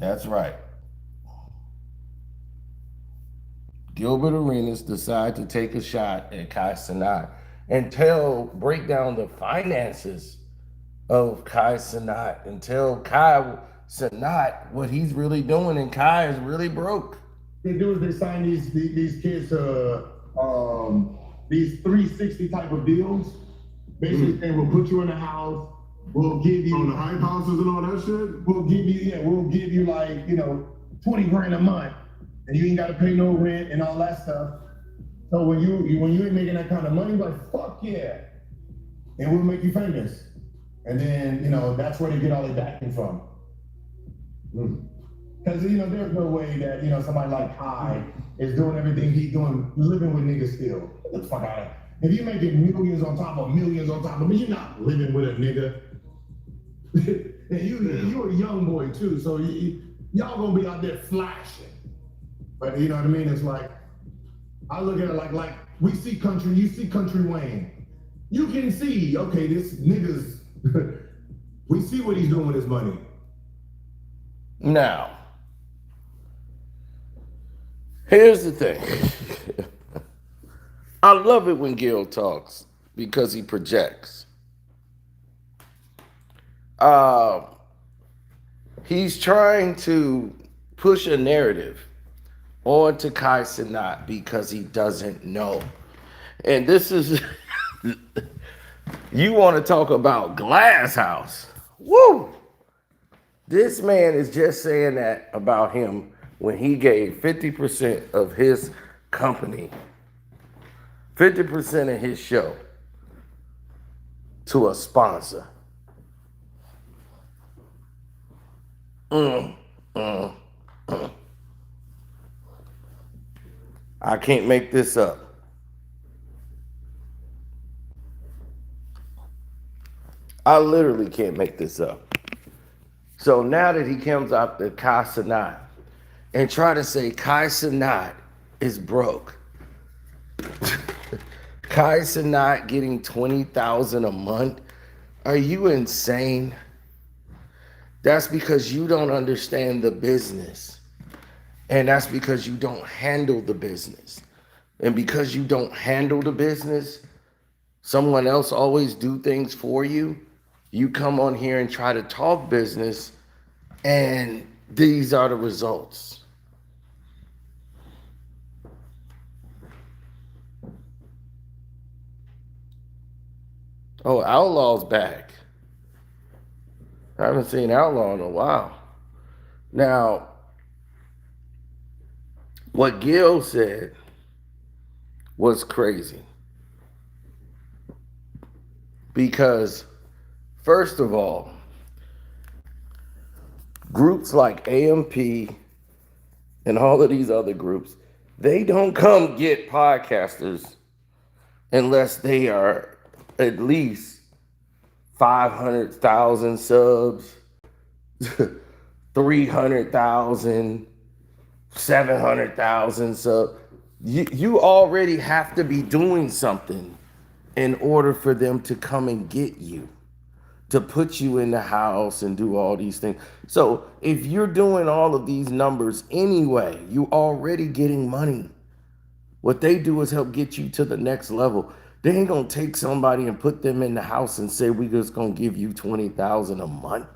That's right. Gilbert Arenas decided to take a shot at Kai Cenat and break down the finances of Kai Cenat and tell Kai Cenat what he's really doing, and Kai is really broke. They do is they sign these kids to these 360 type of deals. Basically, saying we'll put you in a house, we'll give you on the hype houses and all that shit. We'll give you like 20 grand a month, and you ain't got to pay no rent and all that stuff. So when you ain't making that kind of money, you're like fuck yeah, and we'll make you famous. And then that's where they get all their backing from. Because there's no way that somebody like Kai is doing everything he's doing, living with niggas still. Get the fuck out of here. If you're making millions on top of millions on top of me, you're not living with a nigga. And you're a young boy too, so y'all gonna be out there flashing. But you know what I mean? It's like, I look at it like you see Country Wayne. You can see, okay, this nigga's, we see what he's doing with his money. Now, here's the thing. I love it when Gil talks because he projects. He's trying to push a narrative onto Kai Cenat because he doesn't know. And this is, you want to talk about Glass House. Woo! This man is just saying that about him when he gave 50% of his company, 50% of his show to a sponsor. I can't make this up. I literally can't make this up. So now that he comes out to Kai Cenat and try to say Kai Cenat is broke. Kai Cenat getting $20,000 a month? Are you insane? That's because you don't understand the business. And that's because you don't handle the business. And because you don't handle the business, someone else always do things for you. You come on here and try to talk business, and these are the results. Oh, Outlaw's back. I haven't seen Outlaw in a while. Now, what Gil said was crazy. Because, first of all, groups like AMP and all of these other groups, they don't come get podcasters unless they are at least 500,000 subs, 300,000, 700,000 subs. You already have to be doing something in order for them to come and get you, to put you in the house and do all these things. So if you're doing all of these numbers anyway, you already getting money. What they do is help get you to the next level. They ain't gonna take somebody and put them in the house and say, we just gonna give you $20,000 a month.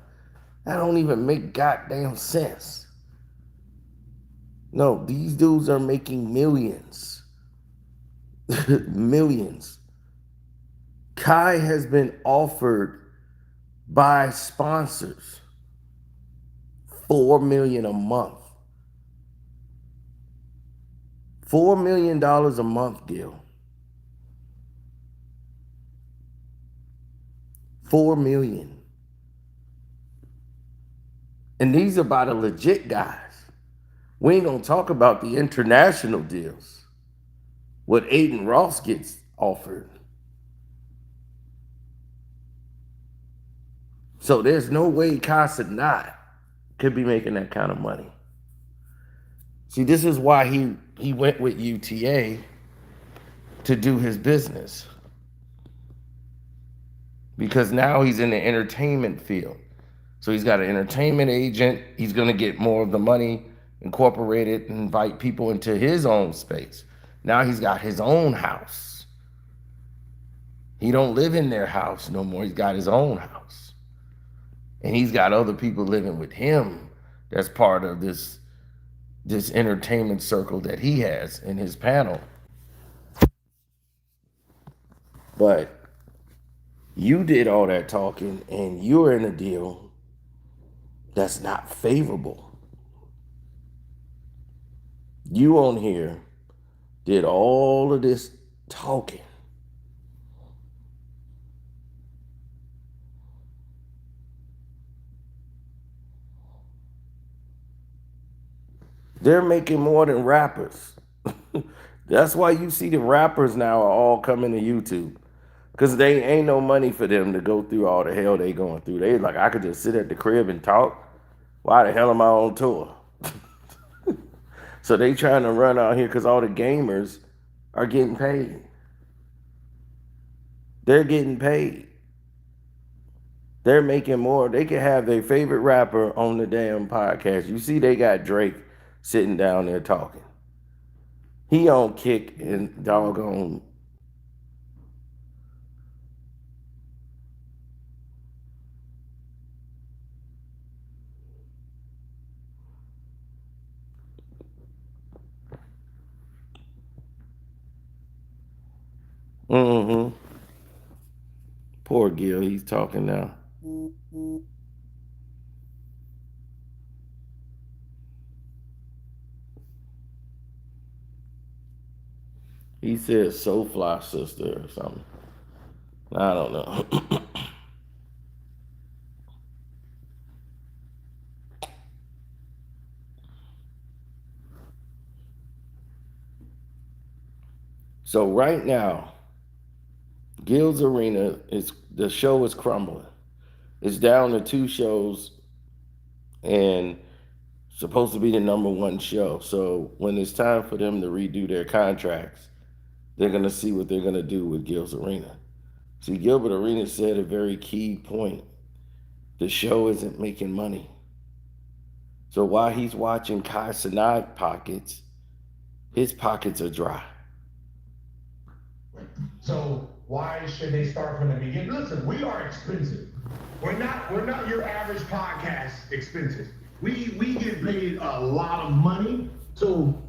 That don't even make goddamn sense. No, these dudes are making millions. Millions. Kai has been offered by sponsors $4 million a month. $4 million a month, Gil. 4 million. And these are by the legit guys. We ain't gonna talk about the international deals. What Aiden Ross gets offered. So there's no way Kai Cenat could be making that kind of money. See, this is why he went with UTA to do his business. Because now he's in the entertainment field. So he's got an entertainment agent. He's going to get more of the money, incorporate it, and invite people into his own space. Now he's got his own house. He don't live in their house no more. He's got his own house. And he's got other people living with him that's part of this entertainment circle that he has in his panel. But you did all that talking and you're in a deal that's not favorable. You on here did all of this talking. They're making more than rappers. That's why you see the rappers now are all coming to YouTube. Because they ain't no money for them to go through all the hell they going through. They like, I could just sit at the crib and talk. Why the hell am I on tour? So they trying to run out here because all the gamers are getting paid. They're getting paid. They're making more. They can have their favorite rapper on the damn podcast. You see, they got Drake sitting down there talking. He on Kick and doggone. Mm-hmm. Poor Gil, he's talking now. He said "So Fly Sister" or something. I don't know. So right now, Gil's Arena is the show is crumbling. It's down to 2 shows and supposed to be the number 1 show. So when it's time for them to redo their contracts, they're gonna see what they're gonna do with Gil's Arena. See, Gilbert Arenas said a very key point. The show isn't making money. So while he's watching Kai Cenat pockets, his pockets are dry. So why should they start from the beginning? Listen, we are expensive. We're not your average podcast expensive. We get paid a lot of money. So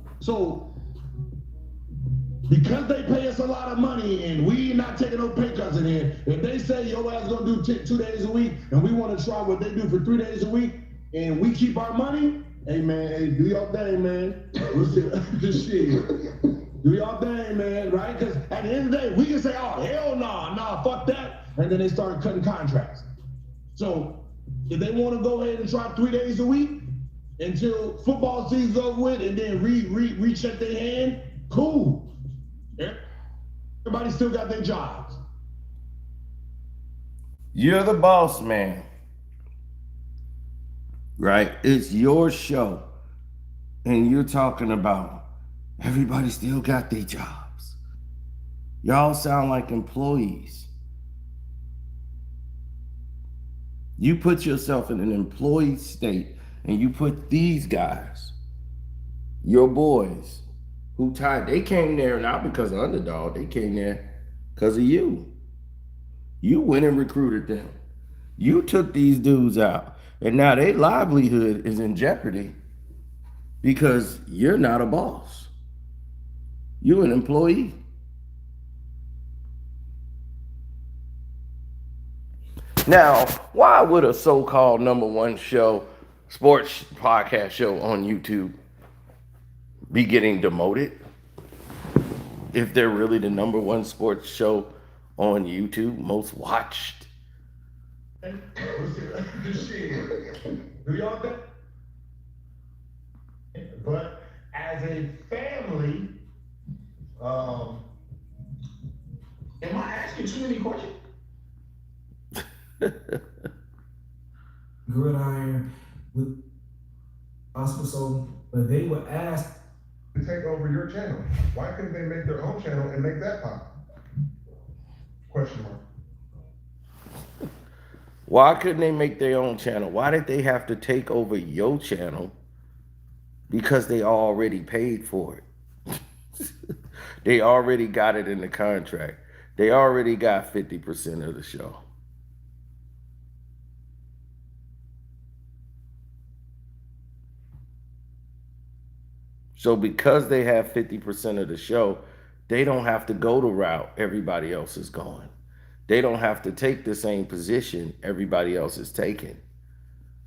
because they pay us a lot of money and we not taking no pay cuts in here, if they say your ass gonna do 2 days a week and we want to try what they do for 3 days a week and we keep our money, hey man, hey, do your thing, man. Shit. Do y'all thing, man, right? Because at the end of the day, we can say, oh, hell nah, fuck that. And then they start cutting contracts. So if they want to go ahead and try 3 days a week until football season's over with and then recheck their hand, cool. Everybody still got their jobs. You're the boss man, right? It's your show. And you're talking about everybody still got their jobs. Y'all sound like employees. You put yourself in an employee state and you put these guys, your boys, who tied, they came there not because of Underdog, they came there because of you. You went and recruited them. You took these dudes out. And now their livelihood is in jeopardy because you're not a boss. You're an employee. Now, why would a so-called number 1 show, sports podcast show on YouTube be getting demoted if they're really the number 1 sports show on YouTube, most watched? Do y'all think? But as a family, am I asking too many questions? Gridiron with also, but they were asked To take over your channel. Why couldn't they make their own channel and make that pop? Question mark. Why couldn't they make their own channel? Why did they have to take over your channel? Because they already paid for it. They already got it in the contract. They already got 50% of the show. So because they have 50% of the show, they don't have to go the route everybody else is going. They don't have to take the same position everybody else is taking.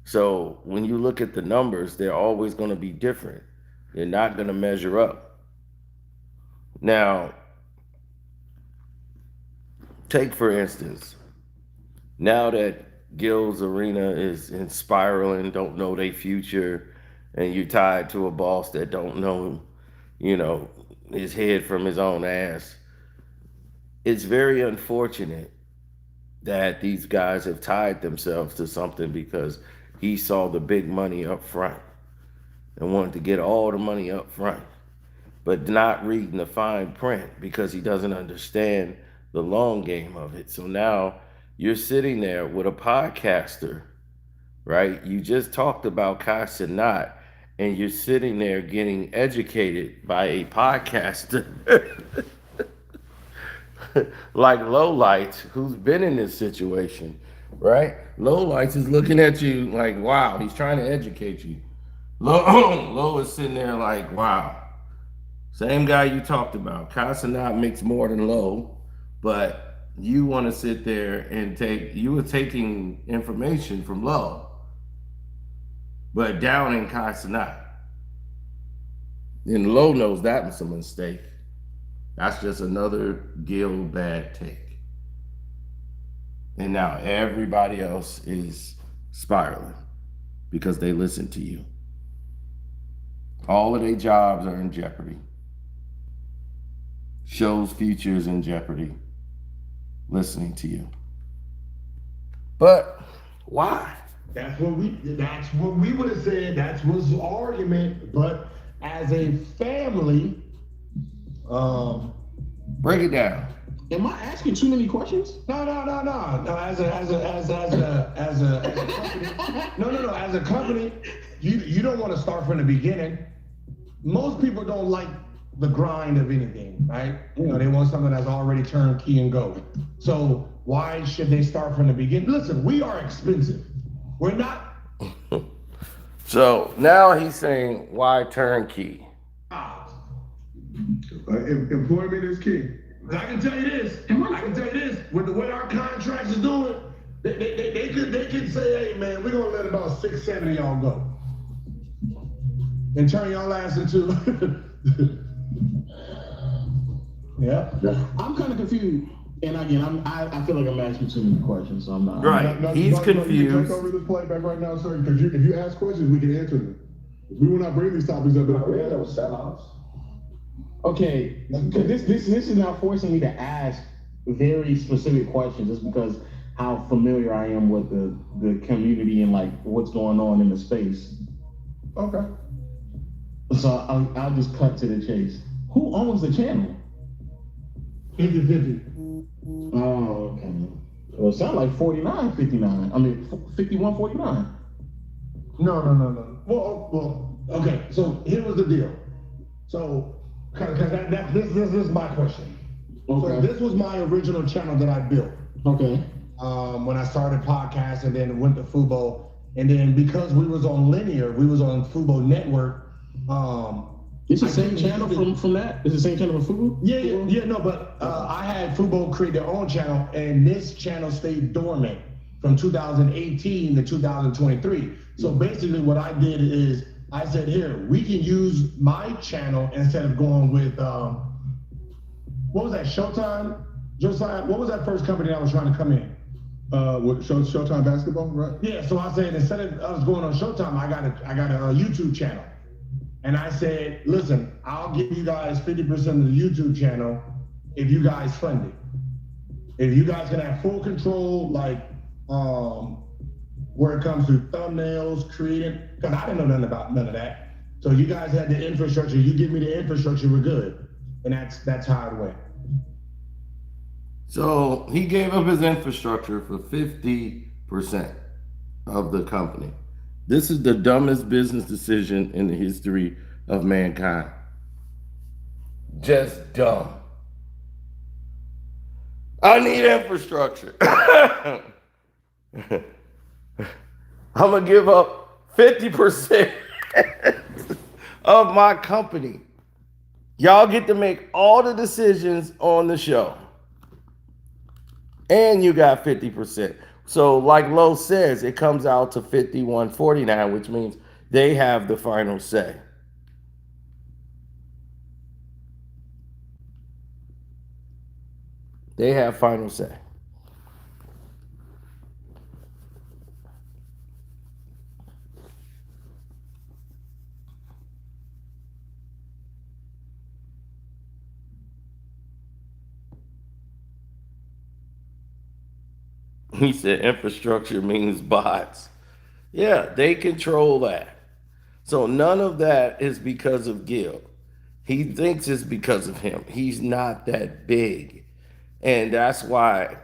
So when you look at the numbers, they're always going to be different. They're not going to measure up. Now, take for instance, now that Gil's Arena is in spiraling, don't know their future, and you're tied to a boss that don't know, his head from his own ass. It's very unfortunate that these guys have tied themselves to something because he saw the big money up front and wanted to get all the money up front, but not reading the fine print because he doesn't understand the long game of it. So now you're sitting there with a podcaster, right? You just talked about Kai Cenat, and you're sitting there getting educated by a podcaster like Lowlights, who's been in this situation, right? Lowlights is looking at you like, wow, he's trying to educate you. Low is sitting there like, wow. Same guy you talked about. Kai Cenat makes more than Low, but you want to sit there and you were taking information from Low, but down in Kai Cenat. And Low knows that was a mistake. That's just another Gil bad take. And now everybody else is spiraling because they listen to you. All of their jobs are in jeopardy. Show's future is in jeopardy listening to you. But why? That's what we would have said. That was the argument. But as a family, break it down. Am I asking too many questions? No. As a company, as a company, you don't want to start from the beginning. Most people don't like the grind of anything, right? They want something that's already turnkey and go. So why should they start from the beginning? Listen, we are expensive. We're not. So now he's saying, why turnkey? Employment is key. I can tell you this. With the way our contracts is doing, they could say, hey man, we're gonna let about 6, 7 of y'all go. And turn y'all ass into Yeah. I'm kind of confused. And again, I feel like I'm asking too many questions, so I'm not. Right. He's confused. You can take over this playback right now, sir, because if you ask questions, we can answer them. We will not bring these topics up. That was sellouts. Okay, because this is now forcing me to ask very specific questions just because how familiar I am with the community and like what's going on in the space. Okay. So I'll just cut to the chase. Who owns the channel? 50-50. Oh, okay. Well, it sounds like 49-59. I mean, 51-49. No. Well, okay. So here was the deal. So, because this is my question. Okay. So this was my original channel that I built. Okay. When I started podcasting, and then went to Fubo, and then because we was on linear, we was on Fubo Network. It's the same channel from that? It's the same channel from Fubo? Yeah, no, but I had Fubo create their own channel, and this channel stayed dormant from 2018 to 2023. So basically what I did is I said, here, we can use my channel instead of going with, what was that, Showtime? Josiah, what was that first company that was trying to come in? What, Showtime Basketball, right? Yeah, so I said, instead of us going on Showtime, I got a YouTube channel. And I said, listen, I'll give you guys 50% of the YouTube channel if you guys fund it. If you guys can have full control, like where it comes to thumbnails, creating, because I didn't know nothing about none of that. So you guys had the infrastructure, you give me the infrastructure, we're good. And that's how it went. So he gave up his infrastructure for 50% of the company. This is the dumbest business decision in the history of mankind. Just dumb. I need infrastructure. I'm going to give up 50% of my company. Y'all get to make all the decisions on the show. And you got 50%. So like Lo says, it comes out to 51-49, which means they have the final say. They have final say. He said infrastructure means bots. Yeah, they control that. So none of that is because of Gil. He thinks it's because of him. He's not that big. And that's why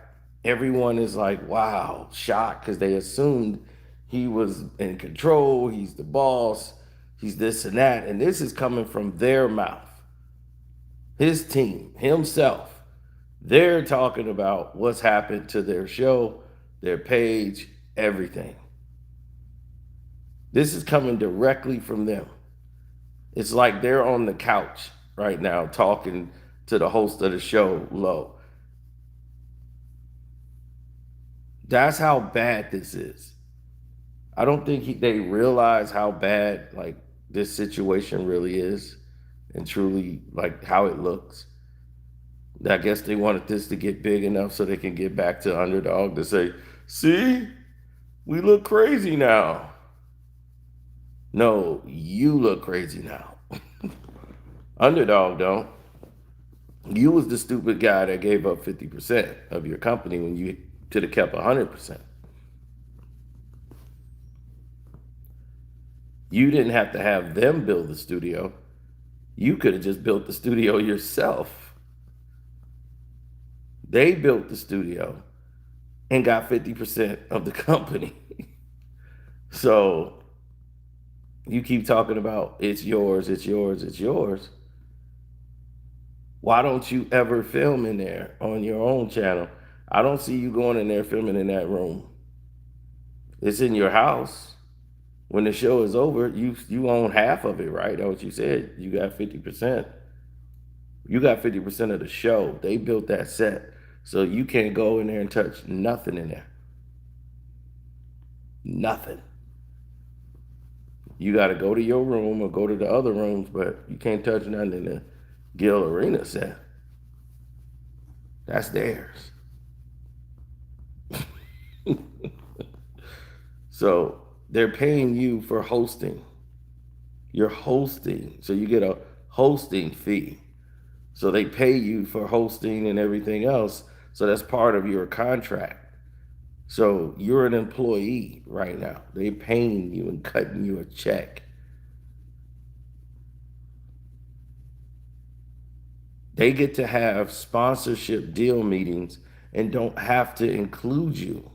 everyone is like, wow, shocked, because they assumed he was in control. He's the boss. He's this and that. And this is coming from their mouth. His team, himself. They're talking about what's happened to their show, their page, everything. This is coming directly from them. It's like they're on the couch right now talking to the host of the show, Lo. That's how bad this is. I don't think they realize how bad like this situation really is and truly like how it looks. I guess they wanted this to get big enough so they can get back to Underdog to say, see, we look crazy now. No, you look crazy now. Underdog don't. You was the stupid guy that gave up 50% of your company when you could have kept 100%. You didn't have to have them build the studio. You could have just built the studio yourself. They built the studio and got 50% of the company. So you keep talking about it's yours, it's yours, it's yours. Why don't you ever film in there on your own channel? I don't see you going in there filming in that room. It's in your house. When the show is over, you own half of it, right? That's what you said. You got 50%. You got 50% of the show. They built that set. So you can't go in there and touch nothing in there. Nothing. You got to go to your room or go to the other rooms, but you can't touch nothing in the Gilbert Arenas set. That's theirs. So they're paying you for hosting. You're hosting. So you get a hosting fee. So they pay you for hosting and everything else. So that's part of your contract. So you're an employee right now. They're paying you and cutting you a check. They get to have sponsorship deal meetings and don't have to include you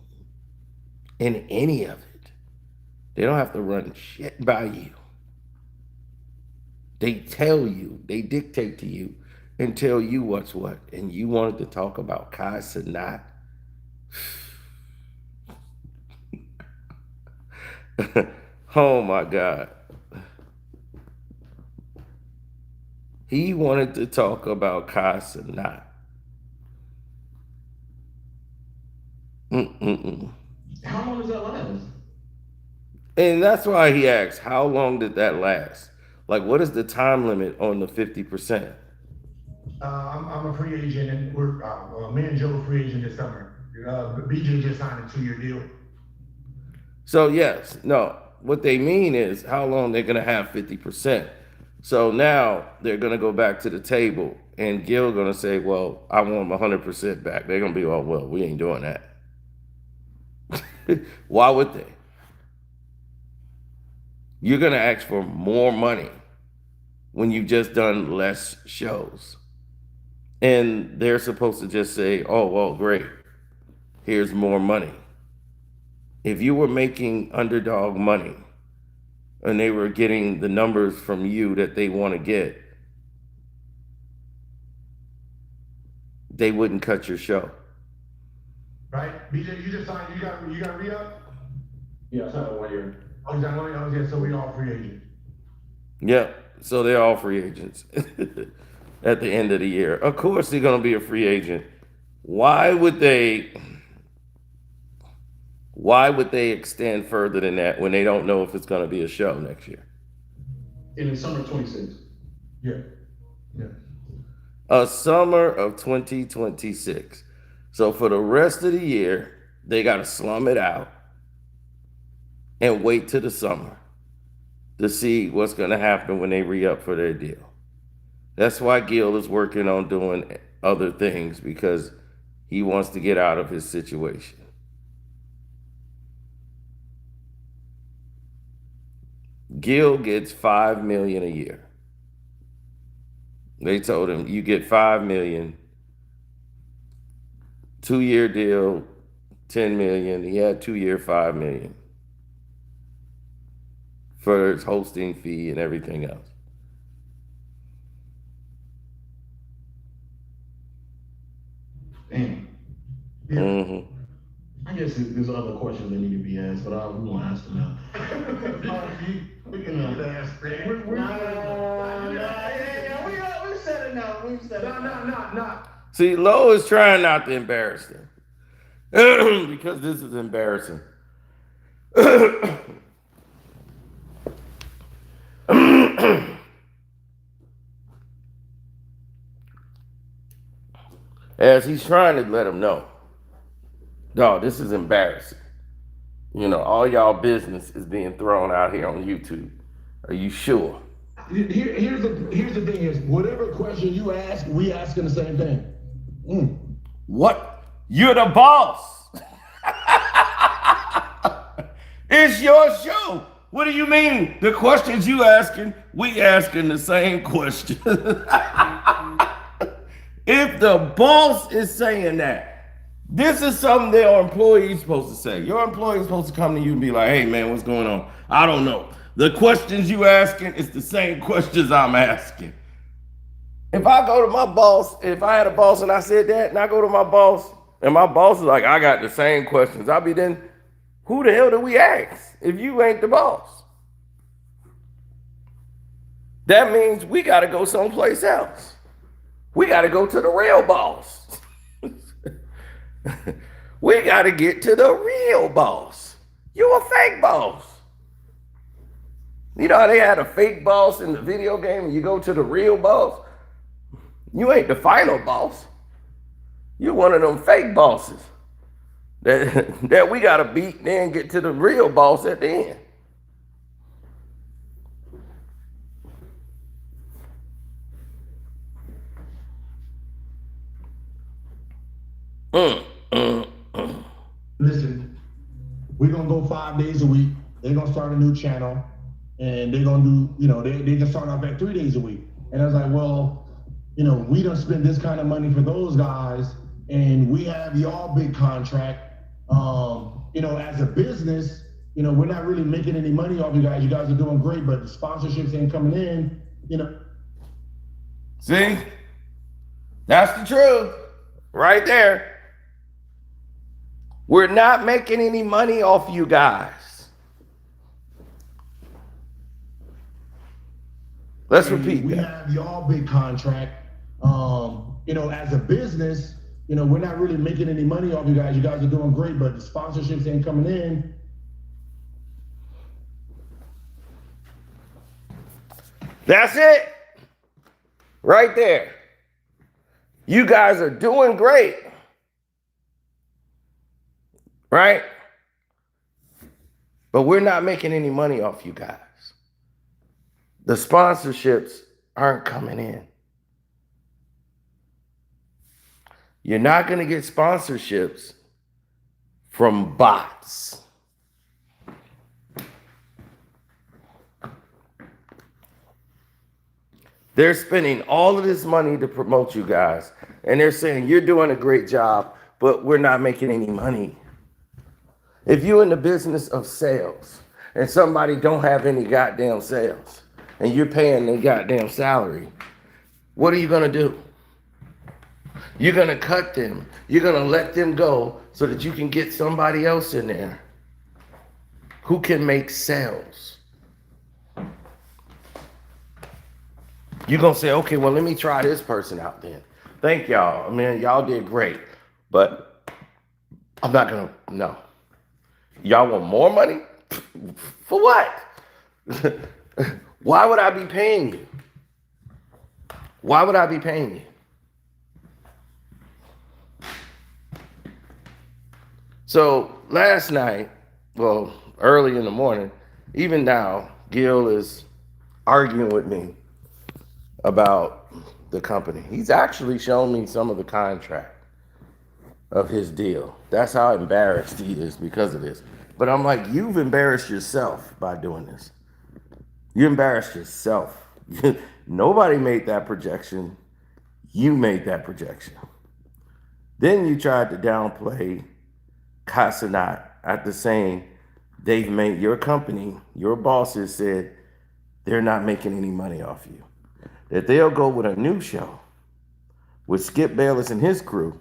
in any of it. They don't have to run shit by you. They tell you, they dictate to you and tell you what's what. And you wanted to talk about Kai Cenat? Oh my God. He wanted to talk about Kai Cenat. How long does that last? And that's why he asked, how long did that last? Like, what is the time limit on the 50%? I'm a free agent, and we're me and Joe are free agent this summer. BJ just signed a 2-year deal. So yes, no, what they mean is how long they're gonna have 50%. So now they're gonna go back to the table, and Gil gonna say, well, I want 100% back. They're gonna be, oh, well, we ain't doing that. Why would they? You're gonna ask for more money when you've just done less shows. And they're supposed to just say, oh, well, great, here's more money. if you were making Underdog money and they were getting the numbers from you that they want to get, they wouldn't cut your show. Right? BJ, you just signed, you got re-up? Yeah, I signed 1 year. Oh, you signed 1 year? Oh, yeah, so we all free agents. Yep. So they're all free agents at the end of the year. Of course, they're going to be a free agent. Why would they extend further than that when they don't know if it's going to be a show next year? In the summer of 26. Yeah. Yeah. A summer of 2026. So for the rest of the year, they got to slum it out and wait till the summer to see what's going to happen when they re-up for their deal. That's why Gil is working on doing other things, because he wants to get out of his situation. Gil gets $5 million a year. They told him, you get $5 million, 2-year deal, $10 million. He had 2-year, $5 million for his hosting fee and everything else. Damn. Yeah. Mm-hmm. I guess there's other questions that need to be asked, but we won't ask them now. We can ask that. We said it now. We've said it. No. See, Lo is trying not to embarrass them because this is embarrassing. As he's trying to let them know, dog, this is embarrassing. You know, all y'all business is being thrown out here on YouTube. Are you sure? Here's the thing is, whatever question you ask, we asking the same thing. What? You're the boss. It's your show. What do you mean? The questions you asking, we asking the same question. If the boss is saying that, this is something their employee's supposed to say. Your employee is supposed to come to you and be like, hey man, what's going on? I don't know. The questions you asking is the same questions I'm asking. If I go to my boss, if I had a boss and I said that, and I go to my boss, and my boss is like, I got the same questions, I'll be then, who the hell do we ask if you ain't the boss? That means we got to go someplace else. We got to go to the real boss. We got to get to the real boss. You a fake boss. You know how they had a fake boss in the video game and you go to the real boss? You ain't the final boss. You're one of them fake bosses that we got to beat and then get to the real boss at the end. Listen, we're gonna go 5 days a week. They're gonna start a new channel, and they're gonna do, they can start off at 3 days a week. And I was like, well, we don't spend this kind of money for those guys, and we have y'all big contract. As a business, we're not really making any money off you guys. You guys are doing great, but the sponsorships ain't coming in. See? That's the truth. Right there. We're not making any money off you guys. Let's repeat we that. have y'all big contract. As a business, we're not really making any money off you guys. You guys are doing great, but the sponsorships ain't coming in. That's it. Right there. You guys are doing great. Right? But we're not making any money off you guys. The sponsorships aren't coming in. You're not going to get sponsorships from bots. They're spending all of this money to promote you guys. And they're saying, you're doing a great job, but we're not making any money. If you're in the business of sales and somebody don't have any goddamn sales and you're paying their goddamn salary, what are you gonna do? You're gonna cut them. You're gonna let them go so that you can get somebody else in there who can make sales. You're gonna say, okay, well, let me try this person out then. Thank y'all. Man, y'all did great. But I'm not gonna, no. Y'all want more money? For what? Why would I be paying you? Why would I be paying you? So last night, well, early in the morning, even now, Gil is arguing with me about the company. He's actually shown me some of the contract of his deal. That's how embarrassed he is because of this. But I'm like, you've embarrassed yourself by doing this. You embarrassed yourself. Nobody made that projection. You made that projection. Then you tried to downplay Kai Cenat after saying they've made your company, your bosses said they're not making any money off you. That they'll go with a new show with Skip Bayless and his crew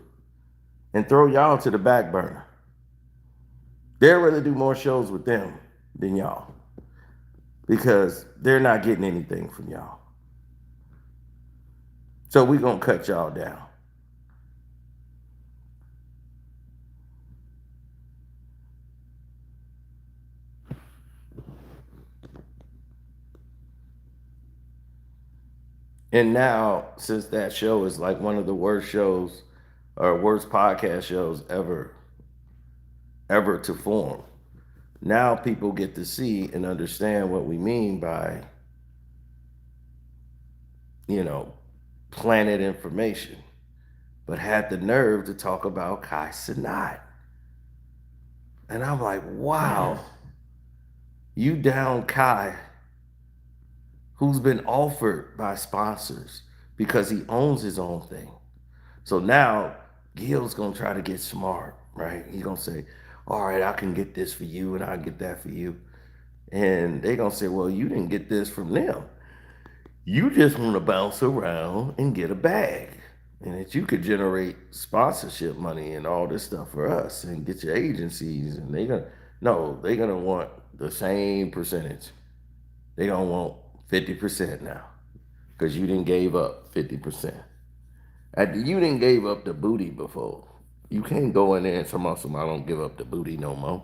and throw y'all to the back burner. They'll rather do more shows with them than y'all because they're not getting anything from y'all. So we're going to cut y'all down. And now, since that show is like one of the worst shows or worst podcast shows ever to form, now people get to see and understand what we mean by, planted information, but had the nerve to talk about Kai Cenat. And I'm like, wow, you down Kai, who's been offered by sponsors because he owns his own thing. So now Gil's gonna try to get smart, right? He's gonna say, all right, I can get this for you and I'll get that for you. And they're gonna say, well, you didn't get this from them. You just wanna bounce around and get a bag. And that you could generate sponsorship money and all this stuff for us and get your agencies. And they're gonna want the same percentage. They're gonna want 50% now because you didn't gave up 50%. You didn't gave up the booty before. You can't go in there and tell somebody I don't give up the booty no more.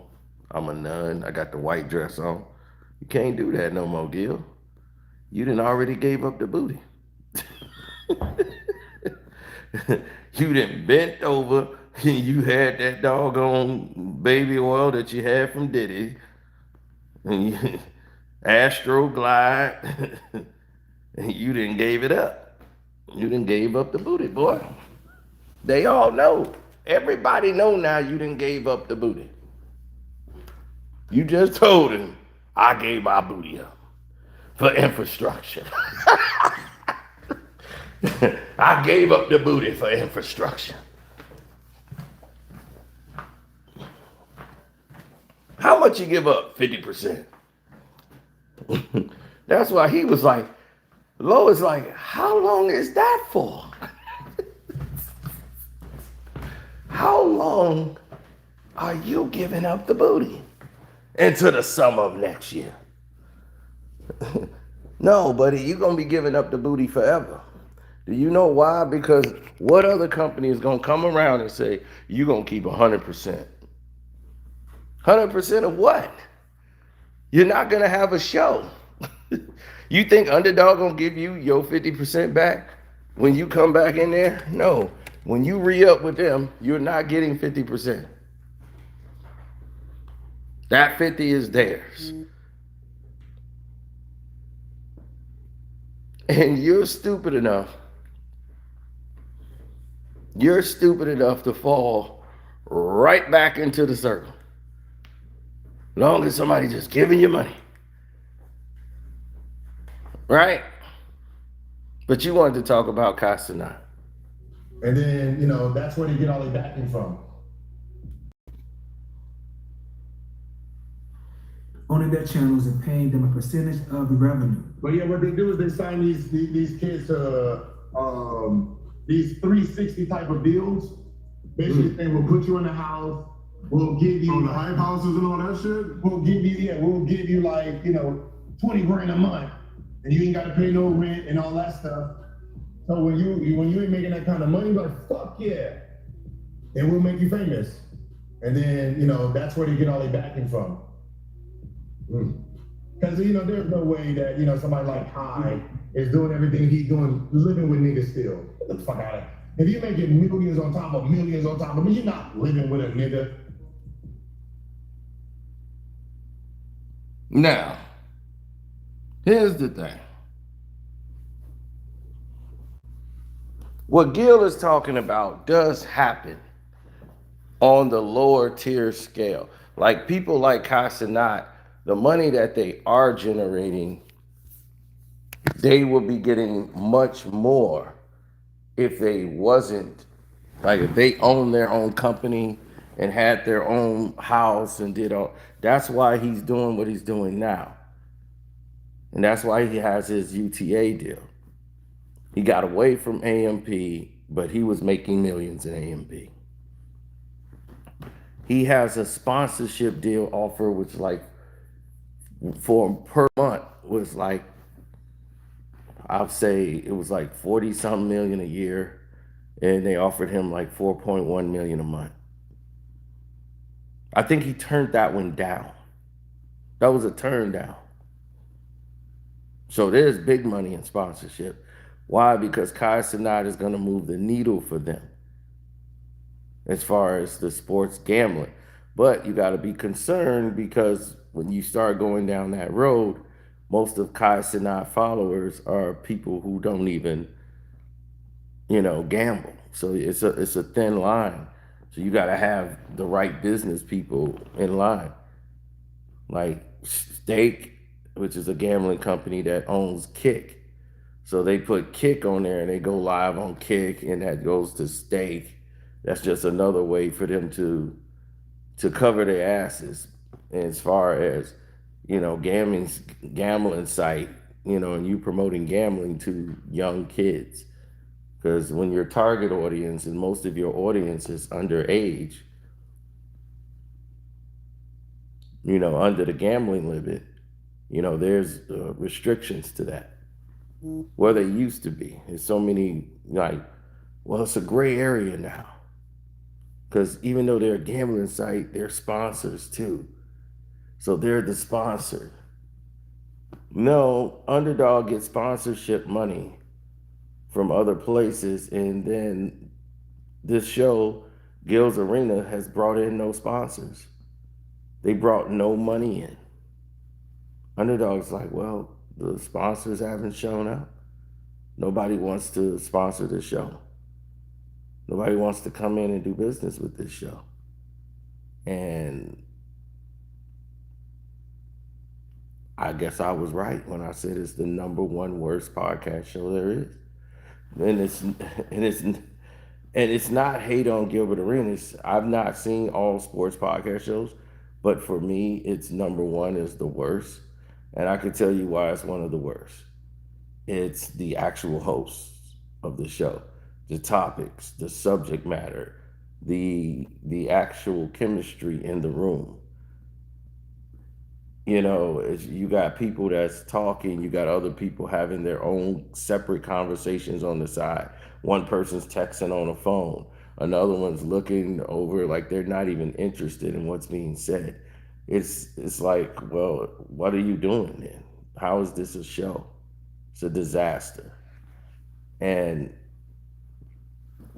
I'm a nun. I got the white dress on. You can't do that no more, Gil. You didn't already gave up the booty. You didn't bent over. You had that doggone baby oil that you had from Diddy. And you, Astro Glide. And you didn't gave it up. You didn't gave up the booty, boy. They all know. Everybody know now you didn't gave up the booty. You just told him, I gave my booty up for infrastructure. I gave up the booty for infrastructure. How much you give up? 50%. That's why he was like, Lois like, how long is that for? How long are you giving up the booty? Into the summer of next year. No, buddy, you're going to be giving up the booty forever. Do you know why? Because what other company is going to come around and say, you're going to keep 100%? 100% of what? You're not going to have a show. You think Underdog going to give you your 50% back when you come back in there? No. When you re-up with them, you're not getting 50%. That 50 is theirs. And you're stupid enough to fall right back into the circle. Long as somebody just giving you money. Right? But you wanted to talk about Kai Cenat. And then, that's where they get all their backing from. owning their channels and paying them a percentage of the revenue. But yeah, what they do is they sign these kids to these 360 type of deals. Basically, they will put you in a house. We'll give you the hype houses and all that shit. We'll give you like 20 grand a month, and you ain't got to pay no rent and all that stuff. So when you ain't making that kind of money, you're like, fuck yeah, and we'll make you famous. And then that's where they get all their backing from. Because there's no way that somebody like Kai is doing everything he's doing, living with niggas still. Get the fuck out of here. If you're making millions on top of millions on top of me, you're not living with a nigga. Now, here's the thing. What Gil is talking about does happen on the lower tier scale. Like people like Kai Cenat, the money that they are generating, they will be getting much more if they wasn't, like if they owned their own company and had their own house and did all. That's why he's doing what he's doing now. And that's why he has his UTA deal. He got away from AMP, but he was making millions in AMP. He has a sponsorship deal offer, which like for per month was like, I'll say it was like 40 something million a year. And they offered him like 4.1 million a month. I think he turned that one down. That was a turn down. So there's big money in sponsorship. Why? Because Kai Cenat is going to move the needle for them as far as the sports gambling. But you got to be concerned because when you start going down that road, most of Kai Cenat followers are people who don't even, gamble. So it's a thin line. So you got to have the right business people in line. Like Stake, which is a gambling company that owns Kick. So they put Kick on there and they go live on Kick, and that goes to Stake. That's just another way for them to cover their asses as far as, gambling site, and you promoting gambling to young kids. Because when your target audience and most of your audience is underage, under the gambling limit, there's restrictions to that. Where they used to be. There's so many, it's a gray area now. Because even though they're a gambling site, they're sponsors too. So they're the sponsor. No, Underdog gets sponsorship money from other places, and then this show, Gilbert Arenas, has brought in no sponsors. They brought no money in. Underdog's like, well, the sponsors haven't shown up. Nobody wants to sponsor this show. Nobody wants to come in and do business with this show. And I guess I was right when I said it's the #1 worst podcast show there is. And it's not hate on Gilbert Arenas. I've not seen all sports podcast shows, but for me, it's #1 is the worst. And I can tell you why it's one of the worst. It's the actual hosts of the show, the topics, the subject matter, the actual chemistry in the room. You got people that's talking, you got other people having their own separate conversations on the side. One person's texting on a phone, another one's looking over like they're not even interested in what's being said. It's like, well, what are you doing then? How is this a show? It's a disaster. And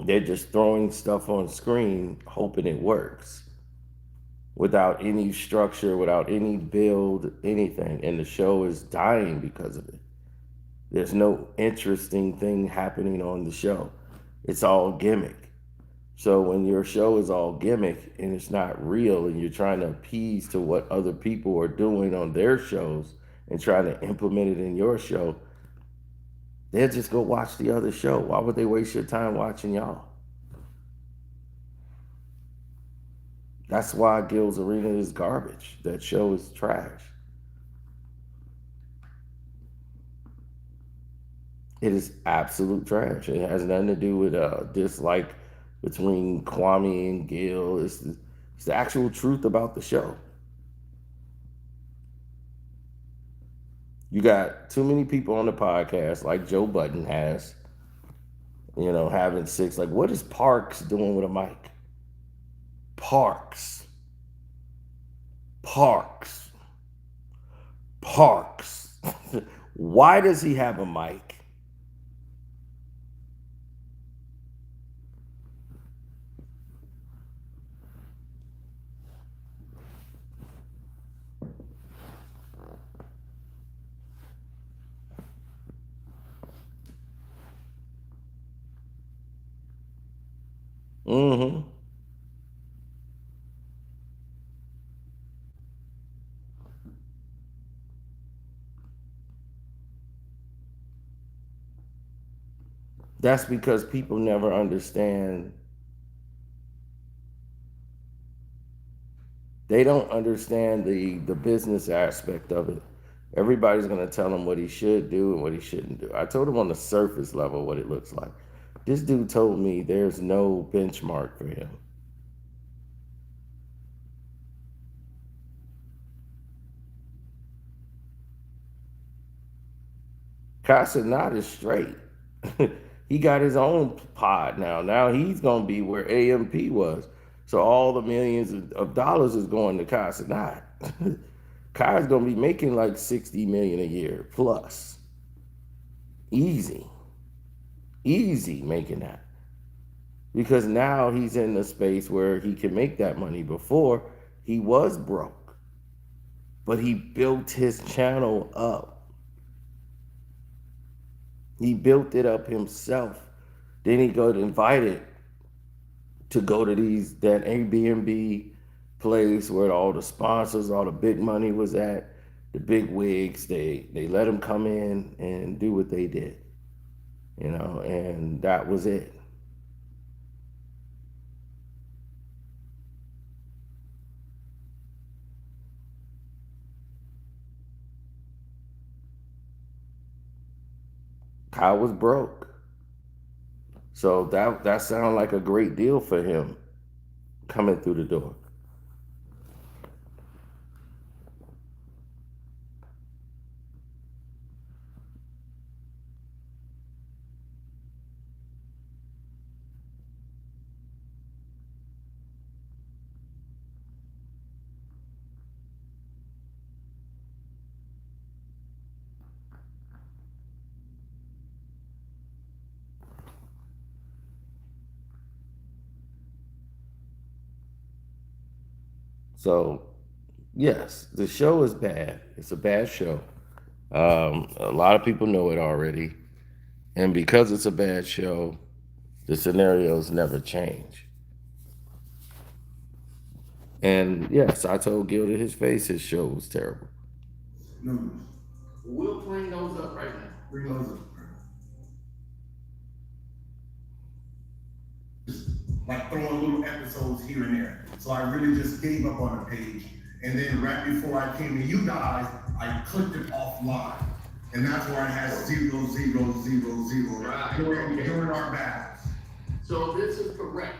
they're just throwing stuff on screen, hoping it works, without any structure, without any build, anything. And the show is dying because of it. There's no interesting thing happening on the show. It's all gimmick. So when your show is all gimmick and it's not real, and you're trying to appease to what other people are doing on their shows and trying to implement it in your show, they'll just go watch the other show. Why would they waste your time watching y'all? That's why Gilbert Arenas is garbage. That show is trash. It is absolute trash. It has nothing to do with dislike between Kwame and Gil. It's the actual truth about the show. You got too many people on the podcast, like Joe Budden has, having six. Like, what is Parks doing with a mic? Parks. Parks. Parks. Why does he have a mic? Mm-hmm. That's because people never understand. They don't understand the business aspect of it. Everybody's gonna tell him what he should do and what he shouldn't do. I told him on the surface level what it looks like. This dude told me there's no benchmark for him. Kai Cenat is straight. He got his own pod now. Now he's gonna be where AMP was. So all the millions of dollars is going to Kai Cenat. Kai's gonna be making like 60 million a year plus. Easy. Easy making that. Because now he's in a space where he can make that money. Before, he was broke. But he built his channel up. He built it up himself. Then he got invited to go to that Airbnb place where all the sponsors, all the big money was at, the big wigs. They let him come in and do what they did, and that was it. Kyle was broke. So that sounded like a great deal for him coming through the door. So, yes, the show is bad. It's a bad show. A lot of people know it already. And because it's a bad show, the scenarios never change. And yes, I told Gil to his face his show was terrible. Numbers. We'll bring those up right now. Bring those up. Just like throwing little episodes here and there. So I really just gave up on the page. And then right before I came to you guys, I clicked it offline. And that's where it has 0, 0, 0, 0. Right. During our battles. So this is correct,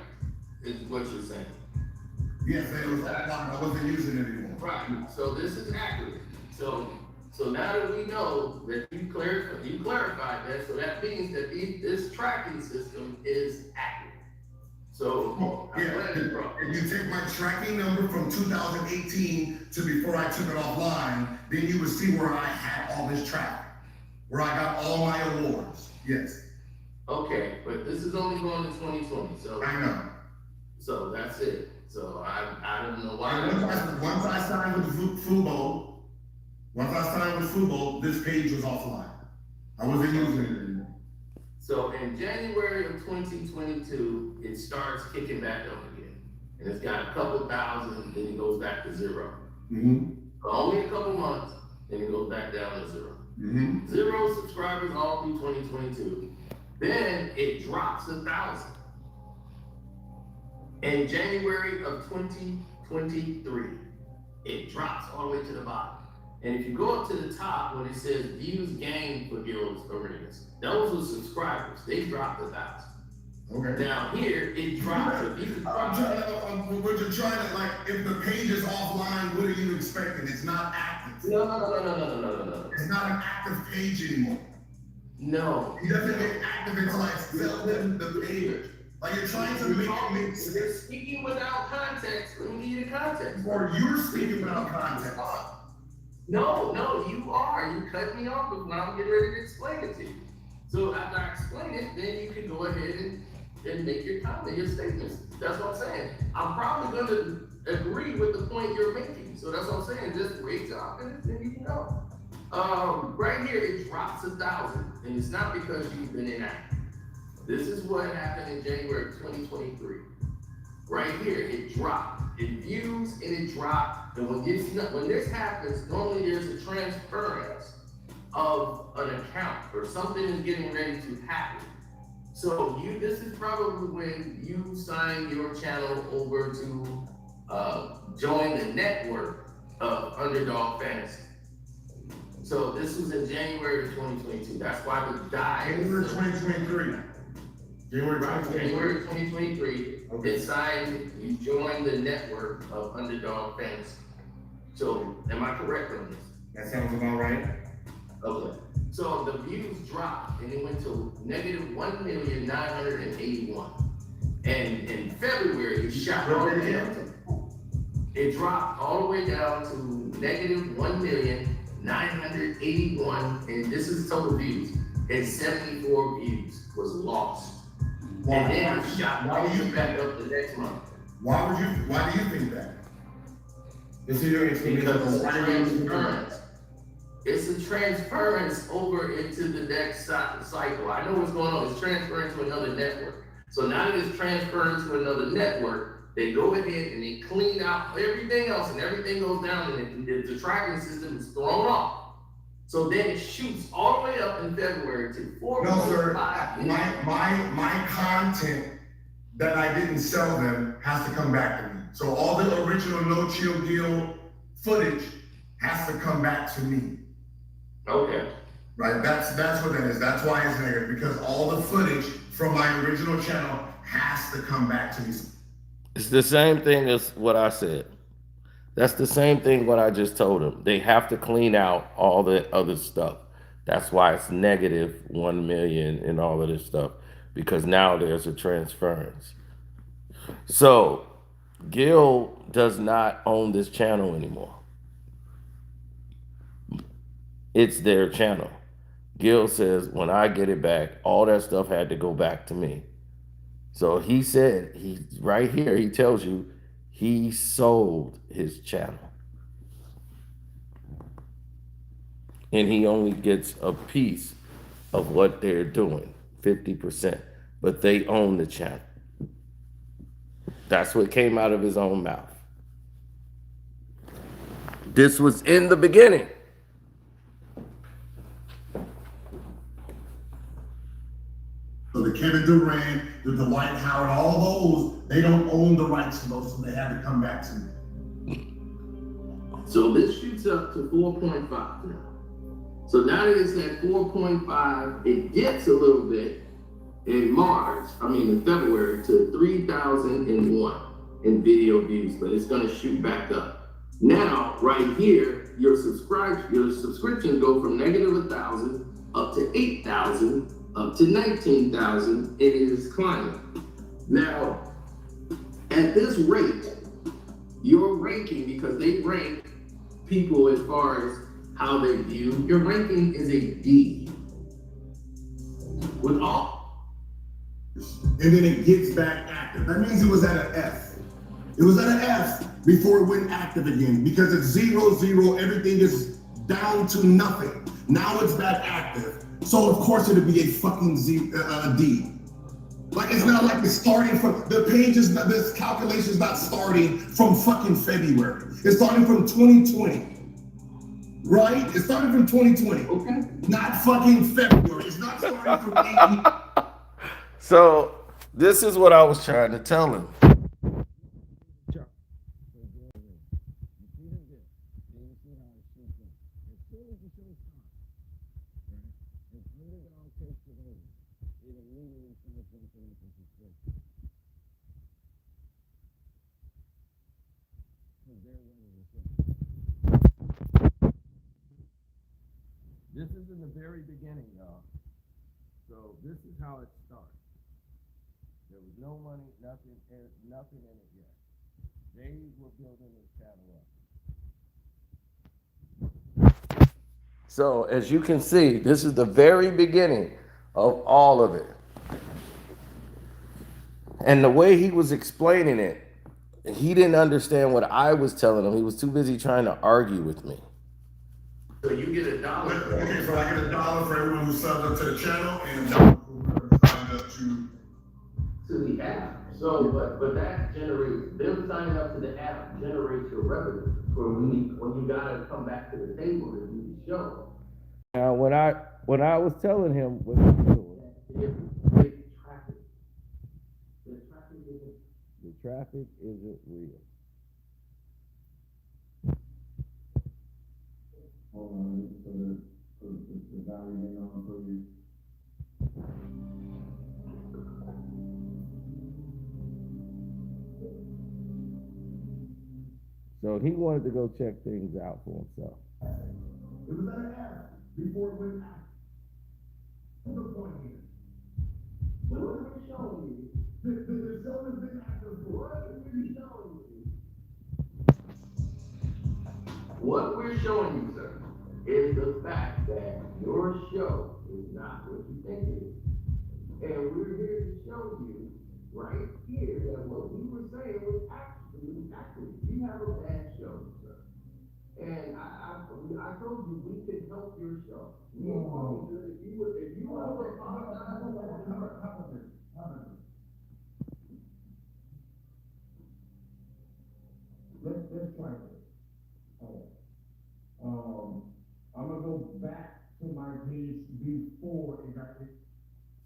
is what you're saying. Yes, it was offline. I wasn't using it anymore. Right. So this is accurate. So now that we know that you clarified that, so that means that this tracking system is accurate. So If you take my tracking number from 2018 to before I took it offline, then you would see where I had all this traffic, where I got all my awards. Yes. Okay, but this is only going to 2020, so I know. So that's it. So I don't know why. Once I signed with Fubo, this page was offline. I wasn't using it anymore. So in January of 2022, it starts kicking back up again. And it's got a couple thousand, then it goes back to 0. Mm-hmm. Only a couple months, then it goes back down to 0. Mm-hmm. 0 subscribers all through 2022. Then it drops 1,000. In January of 2023, it drops all the way to the bottom. And if you go up to the top when it says views gained for Gilbert Arenas, difference. Those were subscribers. They dropped 1,000. Okay. Now here it drops. So these I'm are trying to, but you're trying to, like, if the page is offline, what are you expecting? It's not active. no. It's not an active page anymore. No. It doesn't get active until I sell them the page. Like, you're trying to make it make sense. You're speaking without context. Let me give you the context. Or you're speaking without context. No, you are. You cut me off when I'm getting ready to explain it to you. So after I explain it, then you can go ahead and make your comment, your statements. That's what I'm saying. I'm probably going to agree with the point you're making. So that's what I'm saying. Just wait till I finish, then you can go. Right here, it drops 1,000, and it's not because you've been inactive. This is what happened in January 2023. Right here, it dropped in views and it dropped. And when this happens, normally there's a transference of an account or something is getting ready to happen. So this is probably when you sign your channel over to join the network of Underdog Fantasy. So this was in January of 2022. That's why the dive. January 2023. January 2023. Okay. It signed, you joined the network of Underdog Fantasy. So am I correct on this? That sounds about right. Okay. So the views dropped and it went to negative 1,981,000. And in February, it shot all the way down. It dropped all the way down to negative 1,981,000, and this is total views. And 74 views was lost. Why? And then it shot Why do you back up the next month. Why do you think that? Is it your explanation? Because it's a transference. It's a transference over into the next cycle. I know what's going on. It's transferring to another network. So now that it's transferring to another network, they go ahead and they clean out everything else, and everything goes down, and the tracking system is thrown off. So then it shoots all the way up in February to 4.5. No, sir. My content that I didn't sell them has to come back to me. So all the original No Chill Deal footage has to come back to me. Okay. Right? That's what that is. That's why it's negative, because all the footage from my original channel has to come back to me. It's the same thing as what I said. That's the same thing what I just told them. They have to clean out all the other stuff. That's why it's negative 1 million and all of this stuff, because now there's a transference. So Gil does not own this channel anymore. It's their channel. Gil says, when I get it back, all that stuff had to go back to me. So he said, right here, he tells you he sold his channel. And he only gets a piece of what they're doing, 50%. But they own the channel. That's what came out of his own mouth. This was in the beginning. So the Kevin Durant, the Dwight Howard, all those, they don't own the rights to those, so they have to come back to me. So this shoots up to 4.5 now. So now that it's at 4.5, it gets a little bit in February to 3,001 in video views, but it's gonna shoot back up. Now, right here, your subscriptions go from negative 1,000 up to 8,000, up to 19,000, and it is climbing. Now, at this rate, your ranking, because they rank people as far as how they view, your ranking is a D. With all. And then it gets back active. That means it was at an F. It was at an F before it went active again, because it's 0, everything is down to nothing. Now it's back active. So of course it'll be a fucking D. Like, it's not like it's starting from, the page is not, this calculation is not starting from fucking February. It's starting from 2020. Right? It's starting from 2020. Okay. Not fucking February. It's not starting from 80. So this is what I was trying to tell him. This is in the very beginning, y'all. So this is how it starts. There was no money, nothing in it yet. They were building this channel up. So as you can see, this is the very beginning of all of it. And the way he was explaining it, he didn't understand what I was telling him. He was too busy trying to argue with me. So you get $1. Okay, so I get $1 for everyone who subs up to the channel and $1 for whoever signed up to the app. So, but that generates, them signing up to the app generates your revenue for when you gotta come back to the table to do the show. Now, when I was telling him what he was doing, the traffic isn't real. Hold on, so the value may not for you. So he wanted to go check things out for himself. It was an app before it went out. What's the point here? What are we showing you? The show has been active for what are we showing you? What we're showing you, sir, is the fact that your show is not what you think it is. And we're here to show you right here that what we were saying was actually accurate. You have a bad show, sir. And I told you we could help your show. If you were Let's try this. I'm gonna go back to my page before it got hit.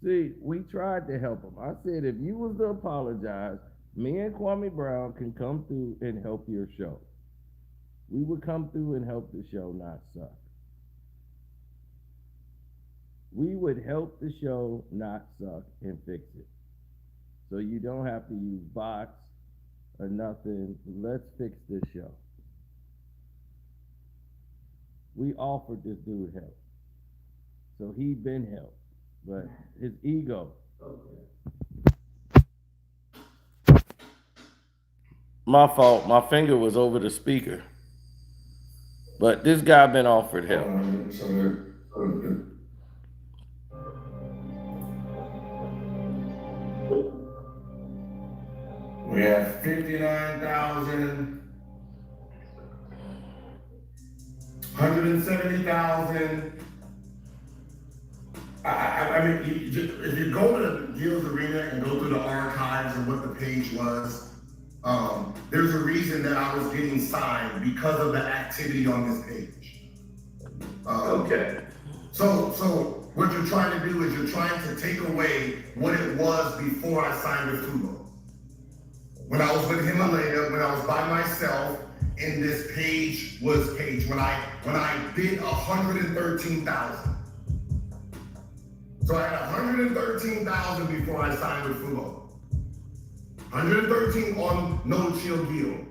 See, we tried to help him. I said, if you was to apologize, me and Kwame Brown can come through and help your show. We would come through and help the show not suck. We would help the show not suck and fix it. So you don't have to use bots or nothing. Let's fix this show. We offered this dude help. So he'd been helped, but his ego. My fault, my finger was over the speaker. But this guy been offered help. We have 59,000, 170,000. I mean, if you go to Gilbert Arenas and go through the archives and what the page was, there's a reason that I was getting signed because of the activity on this page. Okay. So what you're trying to do is you're trying to take away what it was before I signed with Fubo. When I was with Himalaya, when I was by myself, and this page was page. When I did 113,000. So I had 113,000 before I signed with Fubo. 113 on No Chill Deal.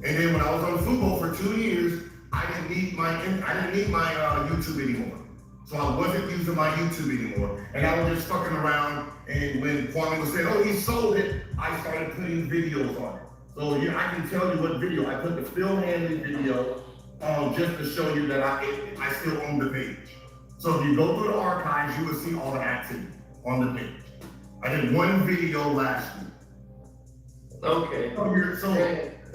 And then when I was on Fubo for 2 years, I didn't need my YouTube anymore. So I wasn't using my YouTube anymore. And I was just fucking around, and when Kwame was saying, oh, he sold it, I started putting videos on it. So yeah, I can tell you what video. I put the Phil Hanley video just to show you that I still own the page. So if you go through the archives, you will see all the activity on the page. I did one video last week. Okay.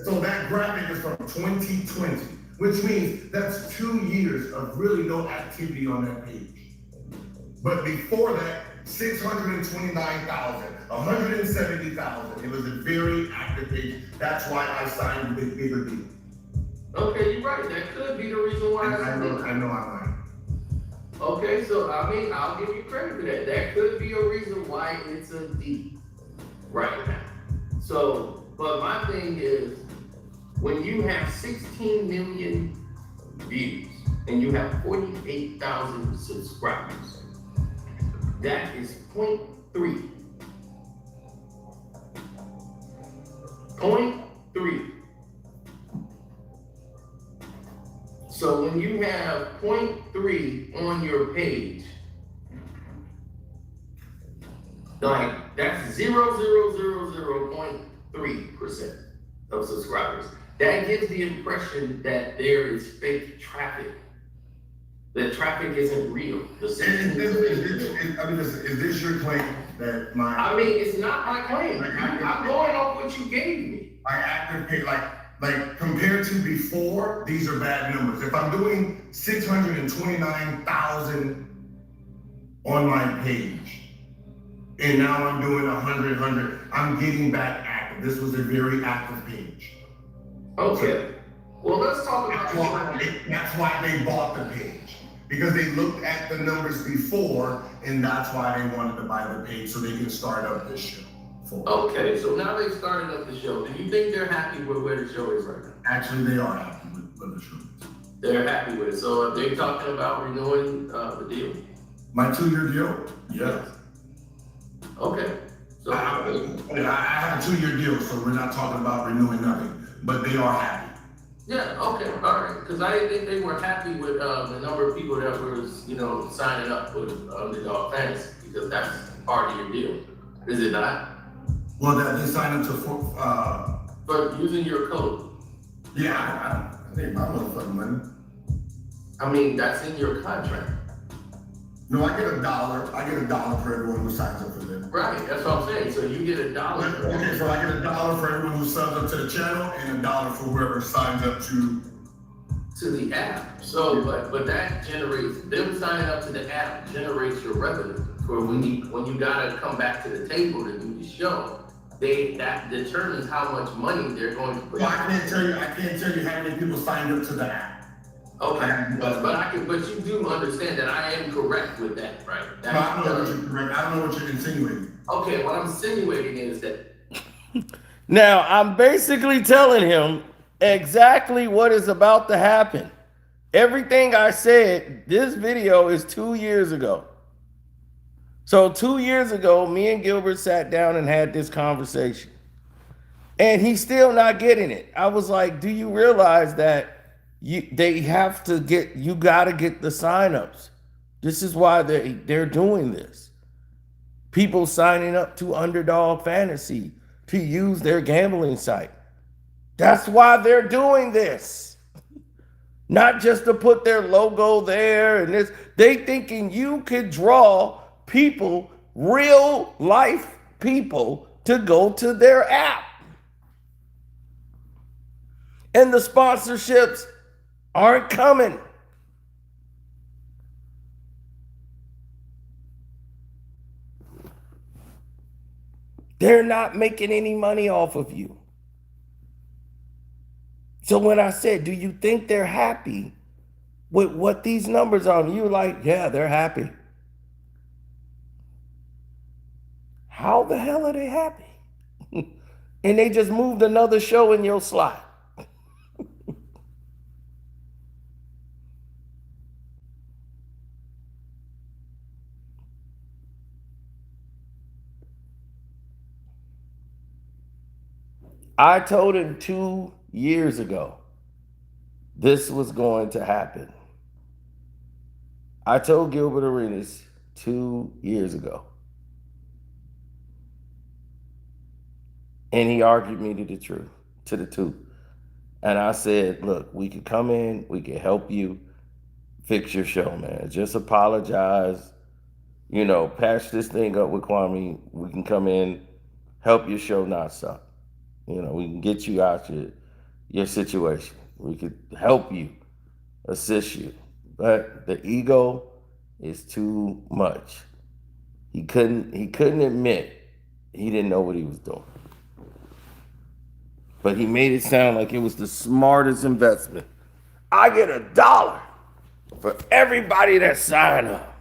So that graphic is from 2020, which means that's 2 years of really no activity on that page. But before that, 629,000, 170,000. It was a very active page. That's why I signed with a bigger deal. Okay, you're right. That could be the reason why. I know I'm lying. Okay, so I mean, I'll give you credit for that. That could be a reason why it's a D right now. So, but my thing is, when you have 16 million views and you have 48,000 subscribers, That is 0.3. 0.3. So when you have 0.3 on your page, like that's 0.3% of subscribers. That gives the impression that there is fake traffic. That traffic isn't real. Is this your claim that my? I mean, it's not my claim. I'm going off what you gave me. My active page, like compared to before, these are bad numbers. If I'm doing 629,000 on my page, and now I'm doing 100, I'm getting back active. This was a very active page. Okay. Well, let's talk about that's why they bought the page. Because they looked at the numbers before, and that's why they wanted to buy the page so they can start up this show. Okay, so now they've started up the show. Do you think they're happy with where the show is right now? Actually, they are happy with the show. They're happy with it. So are they talking about renewing the deal? My 2-year deal? Yes. Okay. So I have a 2-year deal, so we're not talking about renewing nothing, but they are happy. yeah, okay, all right. Because I didn't think they were happy with the number of people that was, signing up with Underdog fans, because that's part of your deal. Is it not? Well, they signed up to But using your code. yeah, I think my motherfucking money. I mean, that's in your contract. No, I get $1. I get $1 for everyone who signs up for them. Right, that's what I'm saying. So you get $1. Okay, so I get $1 for everyone who signs up to the channel and $1 for whoever signs up to the app. So, but that generates, them signing up to the app generates your revenue for when you gotta come back to the table to do the show. That determines how much money they're going to put. Well, I can't tell you how many people signed up to the app. Okay, but you do understand that I am correct with that, right? No, I don't know what you're correct. I don't know what you're insinuating. Okay, what I'm insinuating is that. Now, I'm basically telling him exactly what is about to happen. Everything I said, this video is 2 years ago. So 2 years ago, me and Gilbert sat down and had this conversation. And he's still not getting it. I was like, do you realize that you gotta get the signups? This is why they're doing this. People signing up to Underdog Fantasy to use their gambling site. That's why they're doing this. Not just to put their logo there and this. They thinking you could draw people, real life people, to go to their app. And the sponsorships aren't coming. They're not making any money off of you. So when I said, do you think they're happy with what these numbers are? You were like, yeah, they're happy. How the hell are they happy? And they just moved another show in your slot. I told him 2 years ago this was going to happen. I told Gilbert Arenas 2 years ago. And he argued me to the truth, to the tooth. And I said, look, we could come in, we could help you fix your show, man. Just apologize, patch this thing up with Kwame. We can come in, help your show not suck. We can get you out your situation. We could help you, assist you. But the ego is too much. He couldn't admit he didn't know what he was doing. But he made it sound like it was the smartest investment. I get $1 for everybody that signed up.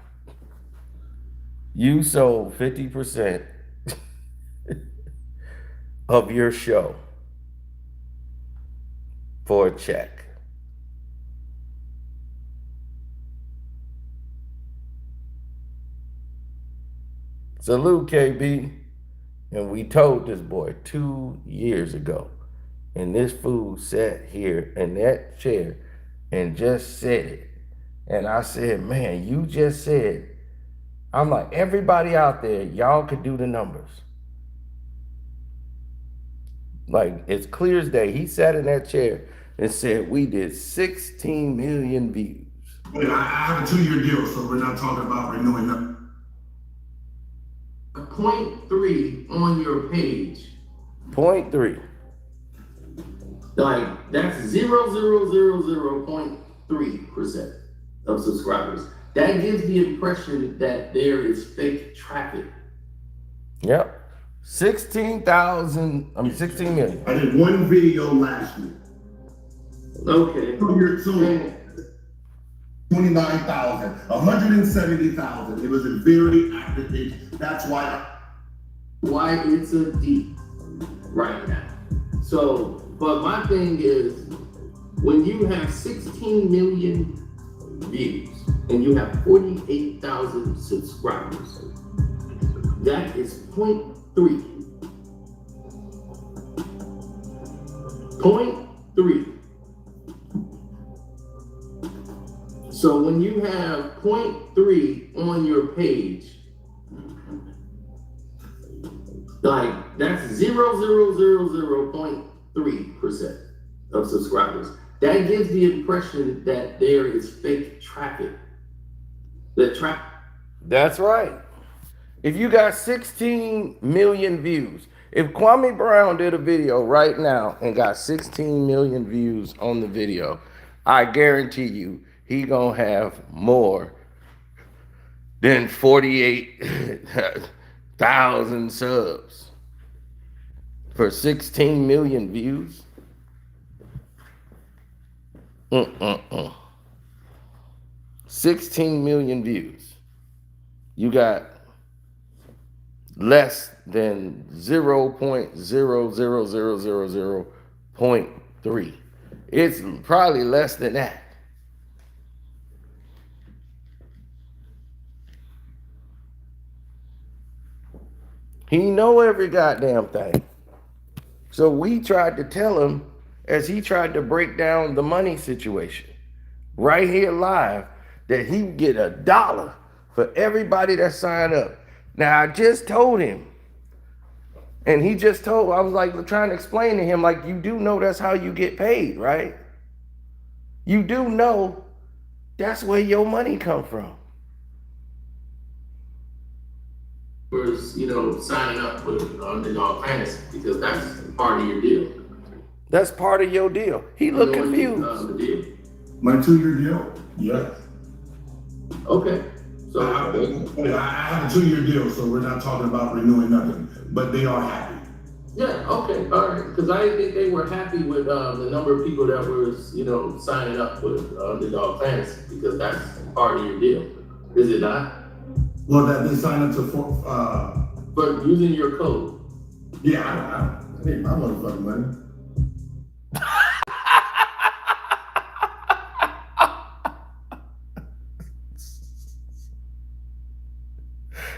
You sold 50% of your show for a check. Salute, KB. And we told this boy 2 years ago. And this fool sat here in that chair and just said it. And I said, man, you just said, I'm like, everybody out there, y'all could do the numbers. Like, it's clear as day. He sat in that chair and said, we did 16 million views. I have a 2-year deal, so we're not talking about renewing nothing. 0.3 on your page. 0.3. Like, that's 0.3% of subscribers. That gives the impression that there is fake traffic. Yep. 16 million. I did one video last year. Okay. 2 years, 29,000, 170,000. It was a very active page. That's why it's a D right now. So, but my thing is, when you have 16 million views and you have 48,000 subscribers, that is 0.3. 0.3. So when you have 0.3 on your page, like that's 0.3% of subscribers. That gives the impression that there is fake traffic. That's right. If you got 16 million views, if Kwame Brown did a video right now and got 16 million views on the video, I guarantee you he gonna have more than 48,000 subs for 16 million views. 16 million views. You got less than 0.00000.3. It's probably less than that. He know every goddamn thing. So we tried to tell him as he tried to break down the money situation right here live that he would get $1 for everybody that signed up. Now I just told him, and he just told, I was like trying to explain to him, like, you do know that's how you get paid, right? You do know that's where your money come from. Signing up with Underdog Fantasy, because that's part of your deal. That's part of your deal. He looked confused. my 2-year deal, yes. Okay. So I have a 2-year deal, so we're not talking about renewing nothing, but they are happy. yeah, okay, all right. Because I didn't think they were happy with the number of people that were, signing up with Underdog Fantasy, because that's part of your deal. Is it not? Well, that they signed up to But using your code. yeah, I need my motherfucking money.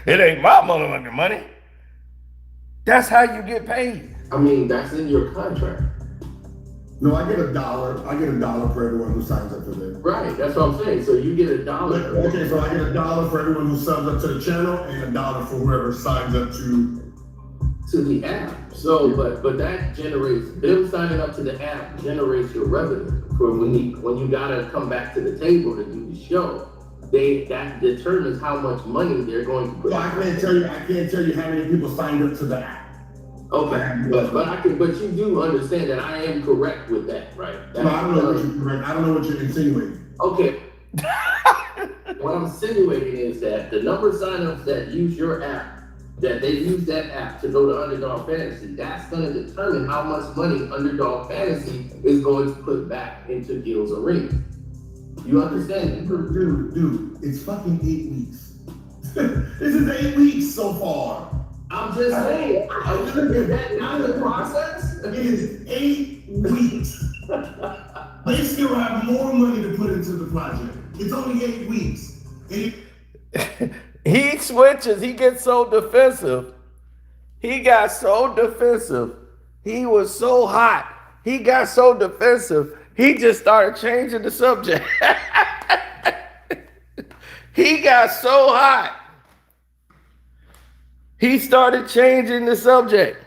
It ain't my motherfucking money. That's how you get paid. I mean, that's in your contract. No, I get $1. I get $1 for everyone who signs up for them. Right, that's what I'm saying. So you get $1. Okay, so I get $1 for everyone who signs up to the channel and $1 for whoever signs up to the app. So, but that generates, them signing up to the app generates your revenue for when you gotta come back to the table to do the show. That determines how much money they're going to put. So I can't tell you how many people signed up to the app. Okay, but you do understand that I am correct with that, right? No, I don't know what you're correct. I don't know what you're insinuating. Okay. What I'm insinuating is that the number of signups that use your app, that they use that app to go to Underdog Fantasy, that's going to determine how much money Underdog Fantasy is going to put back into Gil's arena. You understand? Dude, it's fucking 8 weeks. This is 8 weeks so far. I'm just saying, is that not the process? It is 8 weeks. They still have more money to put into the project. It's only 8 weeks. He switches. He gets so defensive. He got so defensive. He was so hot. He got so defensive. He just started changing the subject. He got so hot. He started changing the subject.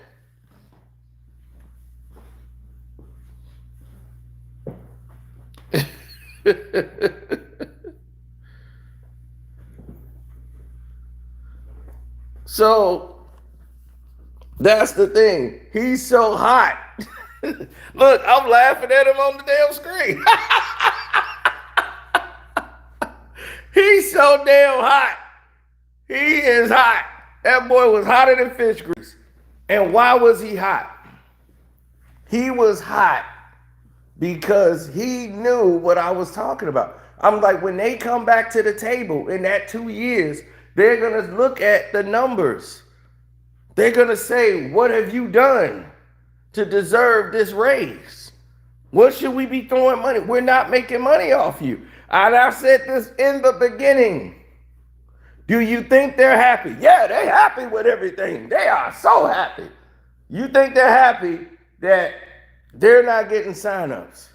So that's the thing. He's so hot. Look, I'm laughing at him on the damn screen. He's so damn hot. He is hot. That boy was hotter than fish grease. And why was he hot? He was hot because he knew what I was talking about. I'm like, when they come back to the table in that 2 years, they're going to look at the numbers. They're going to say, what have you done to deserve this raise? What should we be throwing money? We're not making money off you. And I said this in the beginning. Do you think they're happy? Yeah, they're happy with everything. They are so happy. You think they're happy that they're not getting signups?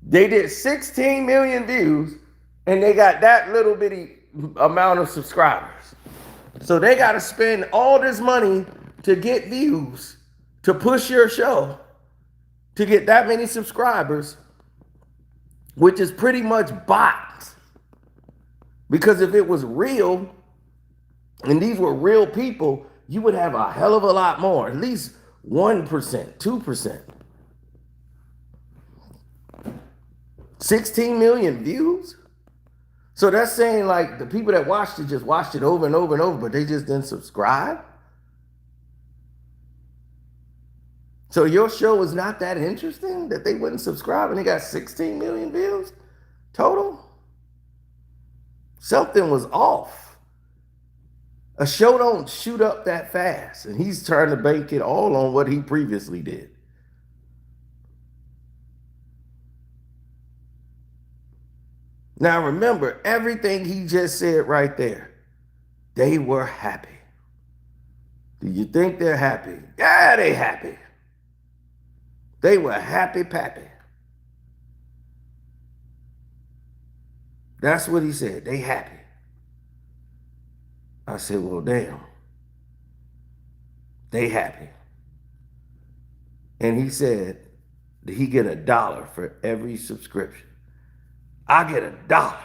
They did 16 million views and they got that little bitty amount of subscribers. So they got to spend all this money to get views, to push your show, to get that many subscribers, which is pretty much bots. Because if it was real, and these were real people, you would have a hell of a lot more, at least 1%, 2%. 16 million views? So that's saying like the people that watched it just watched it over and over and over, but they just didn't subscribe? So your show is not that interesting that they wouldn't subscribe and they got 16 million views total? Something was off. A show don't shoot up that fast, and he's trying to bank it all on what he previously did. Now remember, everything he just said right there, they were happy. Do you think they're happy? Yeah, they happy. They were happy pappy. That's what he said. They happy. I said, well, damn. They happy. And he said that he get $1 for every subscription. I get $1.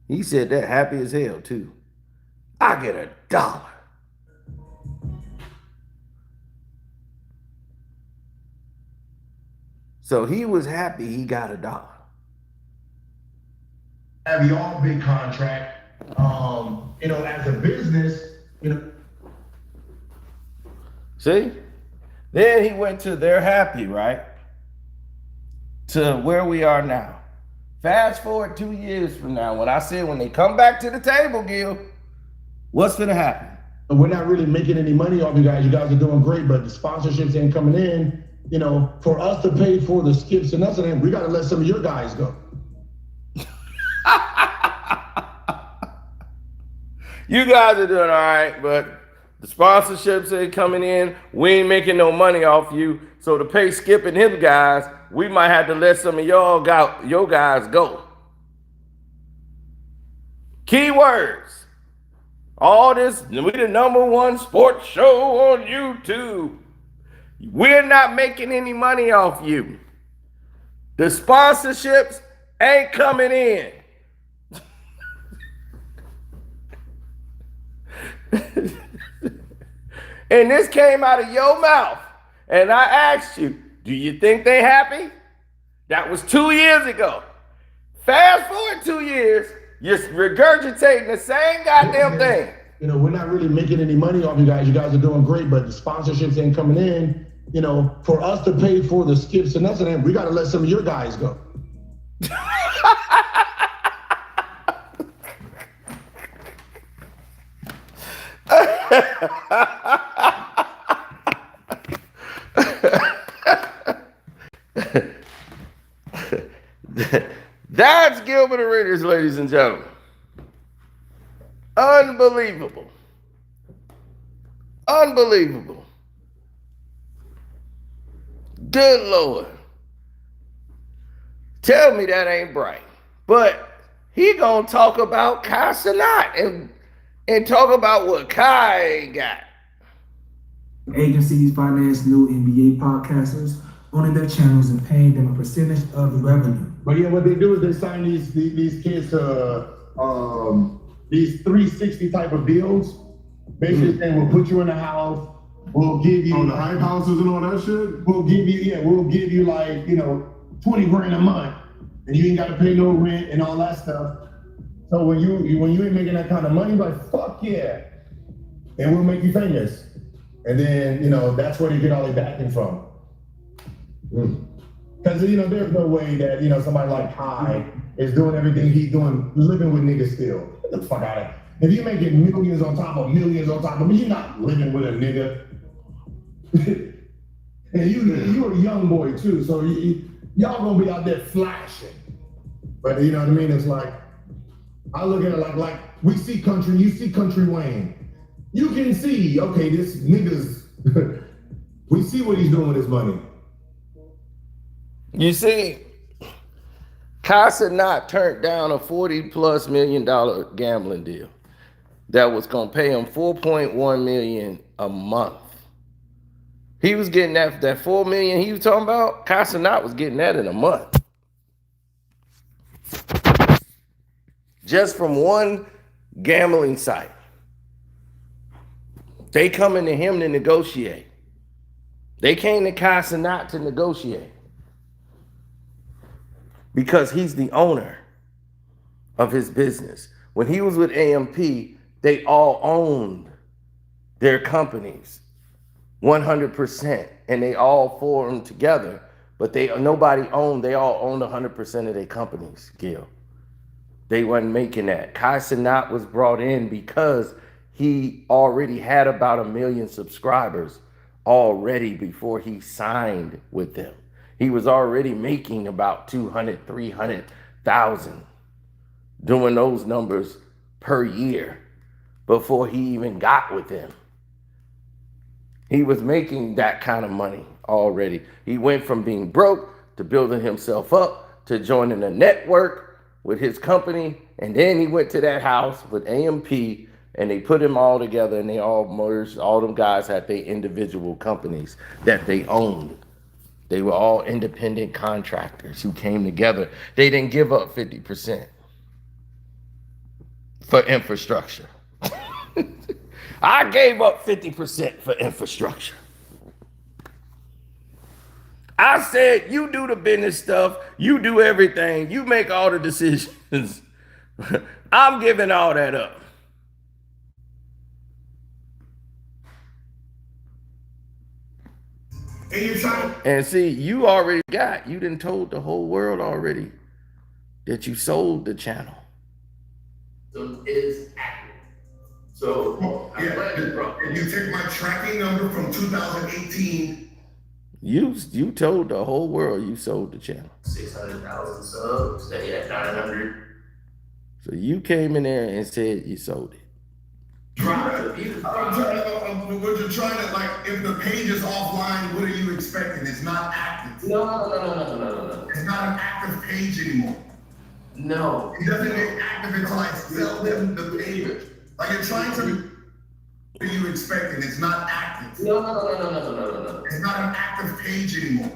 He said that happy as hell too. I get $1. So he was happy he got $1. Have y'all big contract, as a business, See? Then he went to they're happy, right? To where we are now. Fast forward 2 years from now, when I said when they come back to the table, Gil, what's gonna happen? we're not really making any money off you guys. You guys are doing great, but the sponsorships ain't coming in. For us to pay for the skips and nothing, we got to let some of your guys go. You guys are doing all right, but the sponsorships ain't coming in. We ain't making no money off you. So to pay Skip and him guys, we might have to let some of your guys go. Keywords. All this, we the #1 sports show on YouTube. We're not making any money off you. The sponsorships ain't coming in. And this came out of your mouth. And I asked you, do you think they happy? That was 2 years ago. Fast forward 2 years, you're regurgitating the same goddamn thing. We're not really making any money off you guys. You guys are doing great, but the sponsorships ain't coming in. For us to pay for the skips and nothing, we got to let some of your guys go. That's Gilbert Arenas, ladies and gentlemen. Unbelievable. Unbelievable. Good Lord. Tell me that ain't bright. But he gonna talk about Kai Cenat and talk about what Kai got. Agencies finance new NBA podcasters, owning their channels and paying them a percentage of the revenue. But yeah, what they do is they sign these kids to these 360 type of deals. Basically saying we'll put you in a house, we'll give you the hype houses and all that shit. we'll give you like, 20 grand a month, and you ain't gotta pay no rent and all that stuff. So when you ain't making that kind of money, you're like, fuck yeah. And we'll make you famous. And then, that's where they get all their backing from. Because, there's no way that, somebody like Kai is doing everything he's doing, living with niggas still. Get the fuck out of here. If you're making millions on top of millions on top of me, you're not living with a nigga. And you a young boy too, so y'all gonna be out there flashing. But you know what I mean? It's like, I look at it like we see country, you see Country Wayne. You can see, okay, this nigga's, we see what he's doing with his money. You see, Kai Cenat turned down a $40+ million gambling deal that was gonna pay him $4.1 million a month. He was getting that $4 million he was talking about. Kai Cenat was getting that in a month, just from one gambling site. They coming to him to negotiate. They came to Kai Cenat to negotiate because he's the owner of his business. When he was with AMP, they all owned their companies 100%, and they all formed together, but they all owned 100% of their companies, Gil. They wasn't making that. Kai Cenat was brought in because he already had about 1 million subscribers already before he signed with them. He was already making about 200, 300,000, doing those numbers per year before he even got with them. He was making that kind of money already. He went from being broke to building himself up to joining a network with his company. And then he went to that house with AMP and they put him all together and they all merged. All them guys had their individual companies that they owned. They were all independent contractors who came together. They didn't give up 50% for infrastructure. I gave up 50% for infrastructure. I said, you do the business stuff, you do everything, you make all the decisions. I'm giving all that up. And see, you done told the whole world already that you sold the channel. So it's accurate. So If you take my tracking number from 2018. You told the whole world you sold the channel. 600,000 subs, they at 900. So you came in there and said you sold it. What you're trying to, like, if the page is offline, what are you expecting? It's not active. No. It's not an active page anymore. No. It doesn't get active until I sell them the page. Like, you're trying to, what are you expecting? It's not active. No. It's not an active page anymore.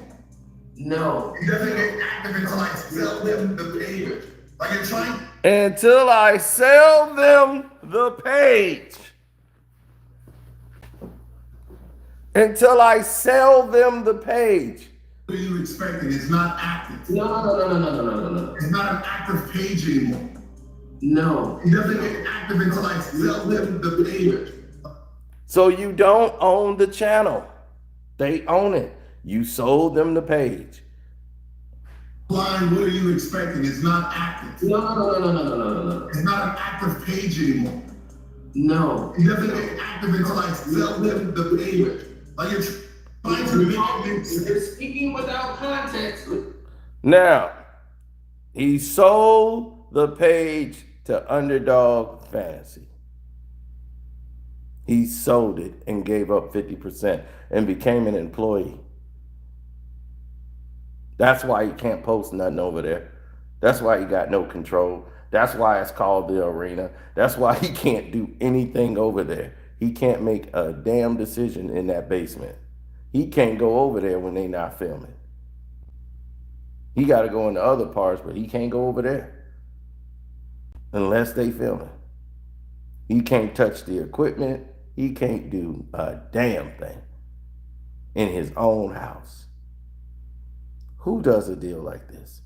No. It doesn't get active until I sell them the page. Like, you're trying. Until I sell them the page. Until I sell them the page. What are you expecting? It's not active. No. It's not an active page anymore. No. It doesn't get active until I sell them the page. So you don't own the channel. They own it. You sold them the page. Line, what are you expecting? It's not active. No. It's not an active page anymore. No. It doesn't get active until I sell them the page. Like, you're trying to make You're speaking without context. Now, he sold the page to Underdog Fantasy. He sold it and gave up 50% and became an employee. That's why he can't post nothing over there. That's why he got no control. That's why it's called the arena. That's why he can't do anything over there. He can't make a damn decision in that basement. He can't go over there when they not filming. He got to go in the other parts, but he can't go over there unless they filming. He can't touch the equipment. He can't do a damn thing in his own house. Who does a deal like this?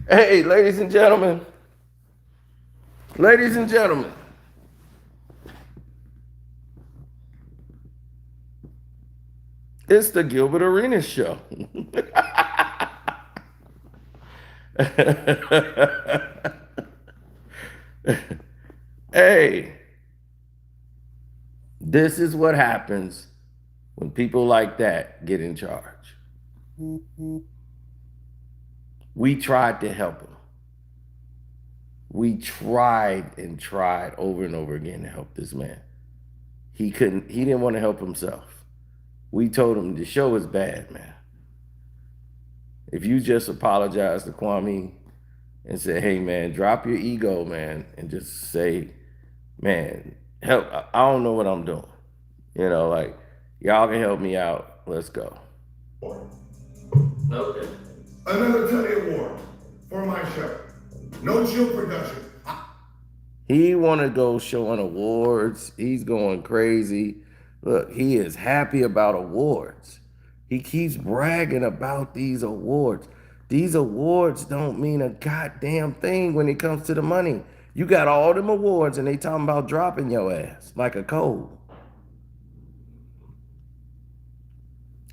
Hey, ladies and gentlemen. Ladies and gentlemen. It's the Gilbert Arenas show. Hey, this is what happens when people like that get in charge. We tried to help him. We tried and tried over and over again to help this man. He didn't want to help himself. We told him the show is bad, man. If you just apologize to Kwame and say, hey, man, drop your ego, man, and just say, man, help, I don't know what I'm doing. You know, like, y'all can help me out. Let's go. Okay. Another Telly Award for my show. No chill production. He want to go showing awards. He's going crazy. Look, he is happy about awards. He keeps bragging about these awards. These awards don't mean a goddamn thing when it comes to the money. You got all them awards and they talking about dropping your ass like a cold.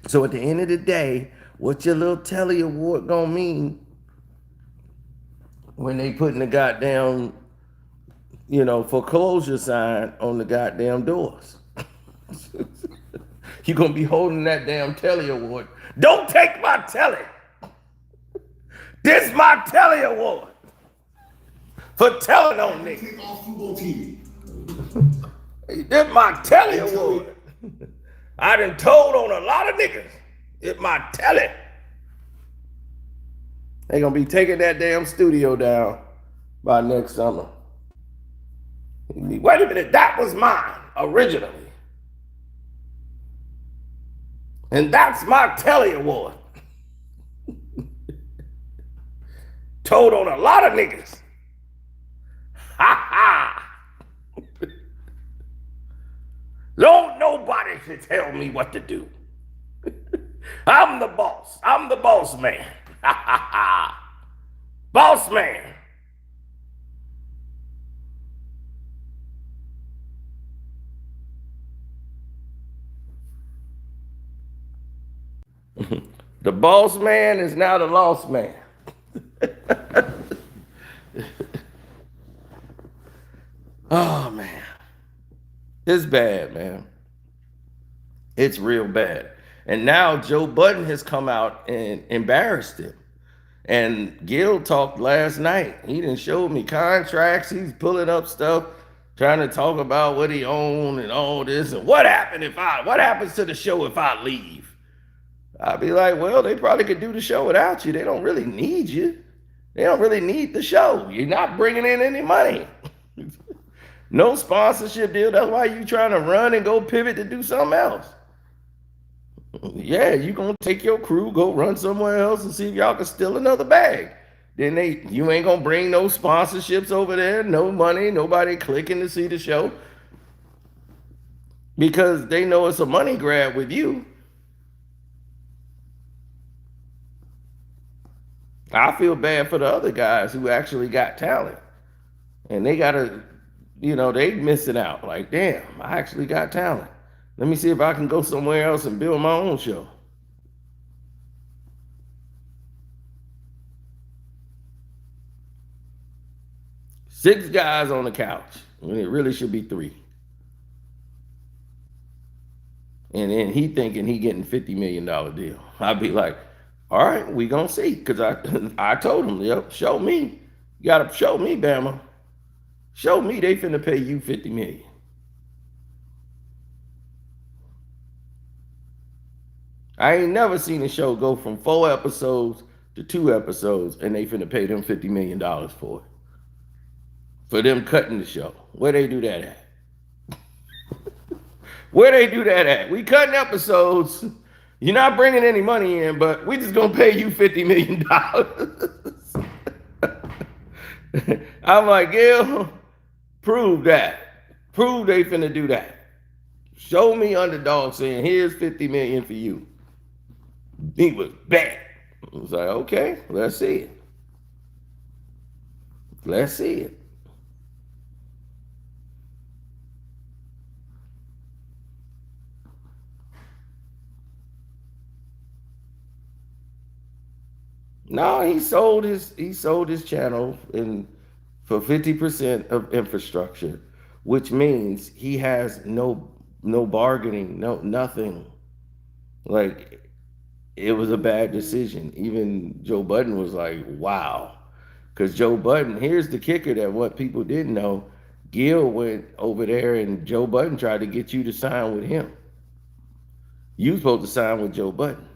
So at the end of the day, what your little Telly award gonna mean when they putting the goddamn, you know, foreclosure sign on the goddamn doors? You gonna be holding that damn Telly award. Don't take my Telly. This my Telly award for telling on me. Take off football TV. This my Telly award. I done told on a lot of niggas. It's my Telly. They gonna be taking that damn studio down by next summer. Wait a minute, that was mine originally. And that's my Telly award. Told on a lot of niggas. Ha ha. Don't nobody should tell me what to do. I'm the boss. I'm the boss man. Ha ha ha. Boss man. The boss man is now the lost man. Oh, man. It's bad, man. It's real bad. And now Joe Budden has come out and embarrassed him. And Gil talked last night. He done showed me contracts. He's pulling up stuff, trying to talk about what he owned and all this. And what happens to the show if I leave? I'd be like, well, they probably could do the show without you. They don't really need you. They don't really need the show. You're not bringing in any money. No sponsorship deal. That's why you trying to run and go pivot to do something else. Yeah, you gonna take your crew, go run somewhere else and see if y'all can steal another bag. Then you ain't gonna bring no sponsorships over there, no money, nobody clicking to see the show. Because they know it's a money grab with you. I feel bad for the other guys who actually got talent. And they gotta, you know, they missing out. Like, damn, I actually got talent. Let me see if I can go somewhere else and build my own show. Six guys on the couch when it really should be three. And then he thinking he getting $50 million deal. I'd be like, all right, we gonna see. Cause I told him, yep, show me. You gotta show me, Bama. Show me they finna pay you 50 million. I ain't never seen a show go from 4 episodes to 2 episodes and they finna pay them $50 million for it. For them cutting the show. Where they do that at? Where they do that at? We cutting episodes. You're not bringing any money in, but we just gonna pay you $50 million. I'm like, Gil, prove that. Prove they finna do that. Show me Underdog saying, here's 50 million for you. He was bad. I was like, okay, let's see it. Let's see it. No, he sold his channel for 50% of infrastructure, which means he has no bargaining, nothing. Like, it was a bad decision. Even Joe Budden was like, wow. Because Joe Budden, here's the kicker that what people didn't know, Gil went over there and Joe Budden tried to get you to sign with him. You was supposed to sign with Joe Budden.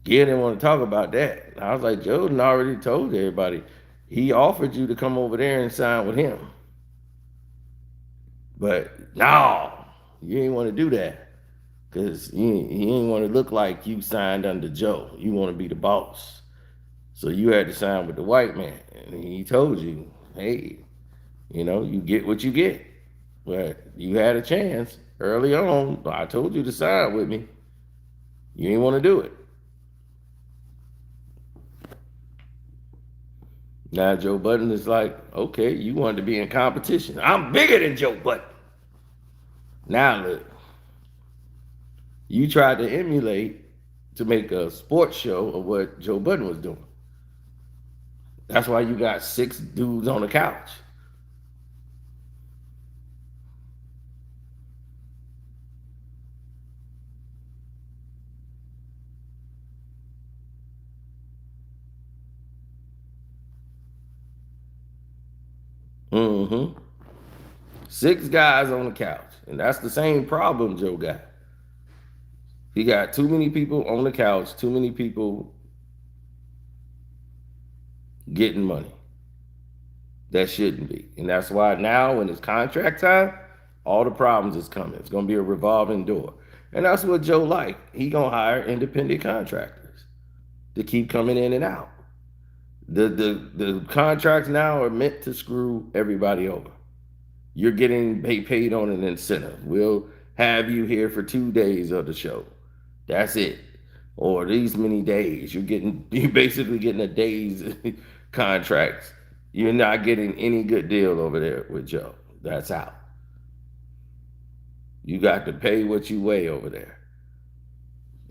Gil didn't want to talk about that. I was like, Joe already told everybody. He offered you to come over there and sign with him. But no, you ain't want to do that. Because you ain't want to look like you signed under Joe. You want to be the boss. So you had to sign with the white man. And he told you, hey, you get what you get. But you had a chance early on. I told you to sign with me. You didn't want to do it. Now Joe Budden is like, okay, you wanted to be in competition. I'm bigger than Joe Budden. Now look, you tried to emulate to make a sports show of what Joe Budden was doing. That's why you got 6 dudes on the couch. Mm-hmm. 6 guys on the couch. And that's the same problem Joe got. He got too many people on the couch, too many people getting money. That shouldn't be. And that's why now when it's contract time, all the problems is coming. It's gonna be a revolving door. And that's what Joe like. He gonna hire independent contractors to keep coming in and out. The contracts now are meant to screw everybody over. You're getting paid on an incentive. We'll have you here for 2 days of the show. That's it. Or these many days. You're basically getting a day's contracts. You're not getting any good deal over there with Joe. That's out. You got to pay what you weigh over there.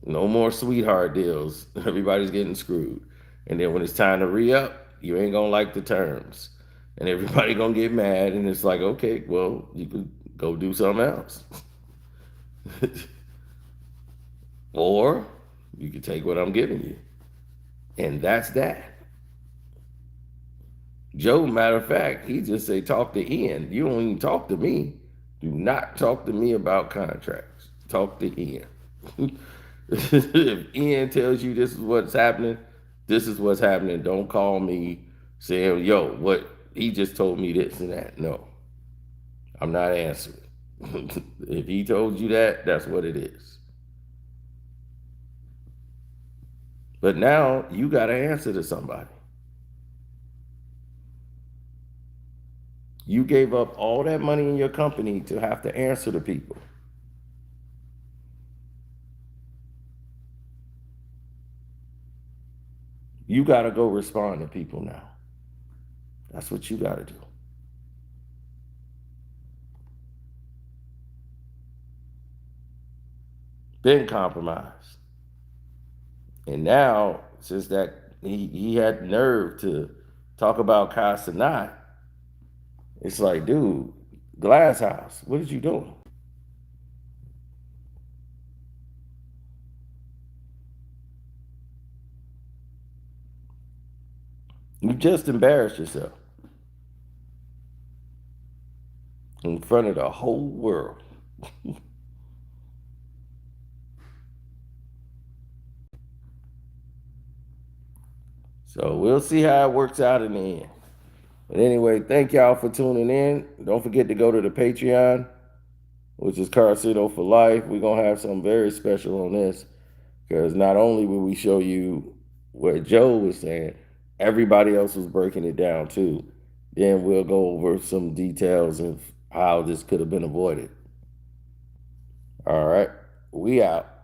No more sweetheart deals. Everybody's getting screwed. And then when it's time to re-up, you ain't gonna like the terms. And everybody gonna get mad, and it's like, okay, well, you could go do something else. Or you could take what I'm giving you. And that's that. Joe, matter of fact, he just say, talk to Ian. You don't even talk to me. Do not talk to me about contracts. Talk to Ian. If Ian tells you this is what's happening, this is what's happening. Don't call me saying, yo, what he just told me this and that. No, I'm not answering. If he told you that, that's what it is. But now you got to answer to somebody. You gave up all that money in your company to have to answer to people. You got to go respond to people now. That's what you got to do. Been compromised. And now, since that he had nerve to talk about Kai Cenat, it's like, dude, Glass House, what did you do? You just embarrassed yourself. in front of the whole world. So we'll see how it works out in the end. But anyway, thank y'all for tuning in. Don't forget to go to the Patreon, which is Carcito for Life. We're going to have something very special on this, because not only will we show you what Joe was saying, everybody else was breaking it down too. Then we'll go over some details of how this could have been avoided. All right, we out.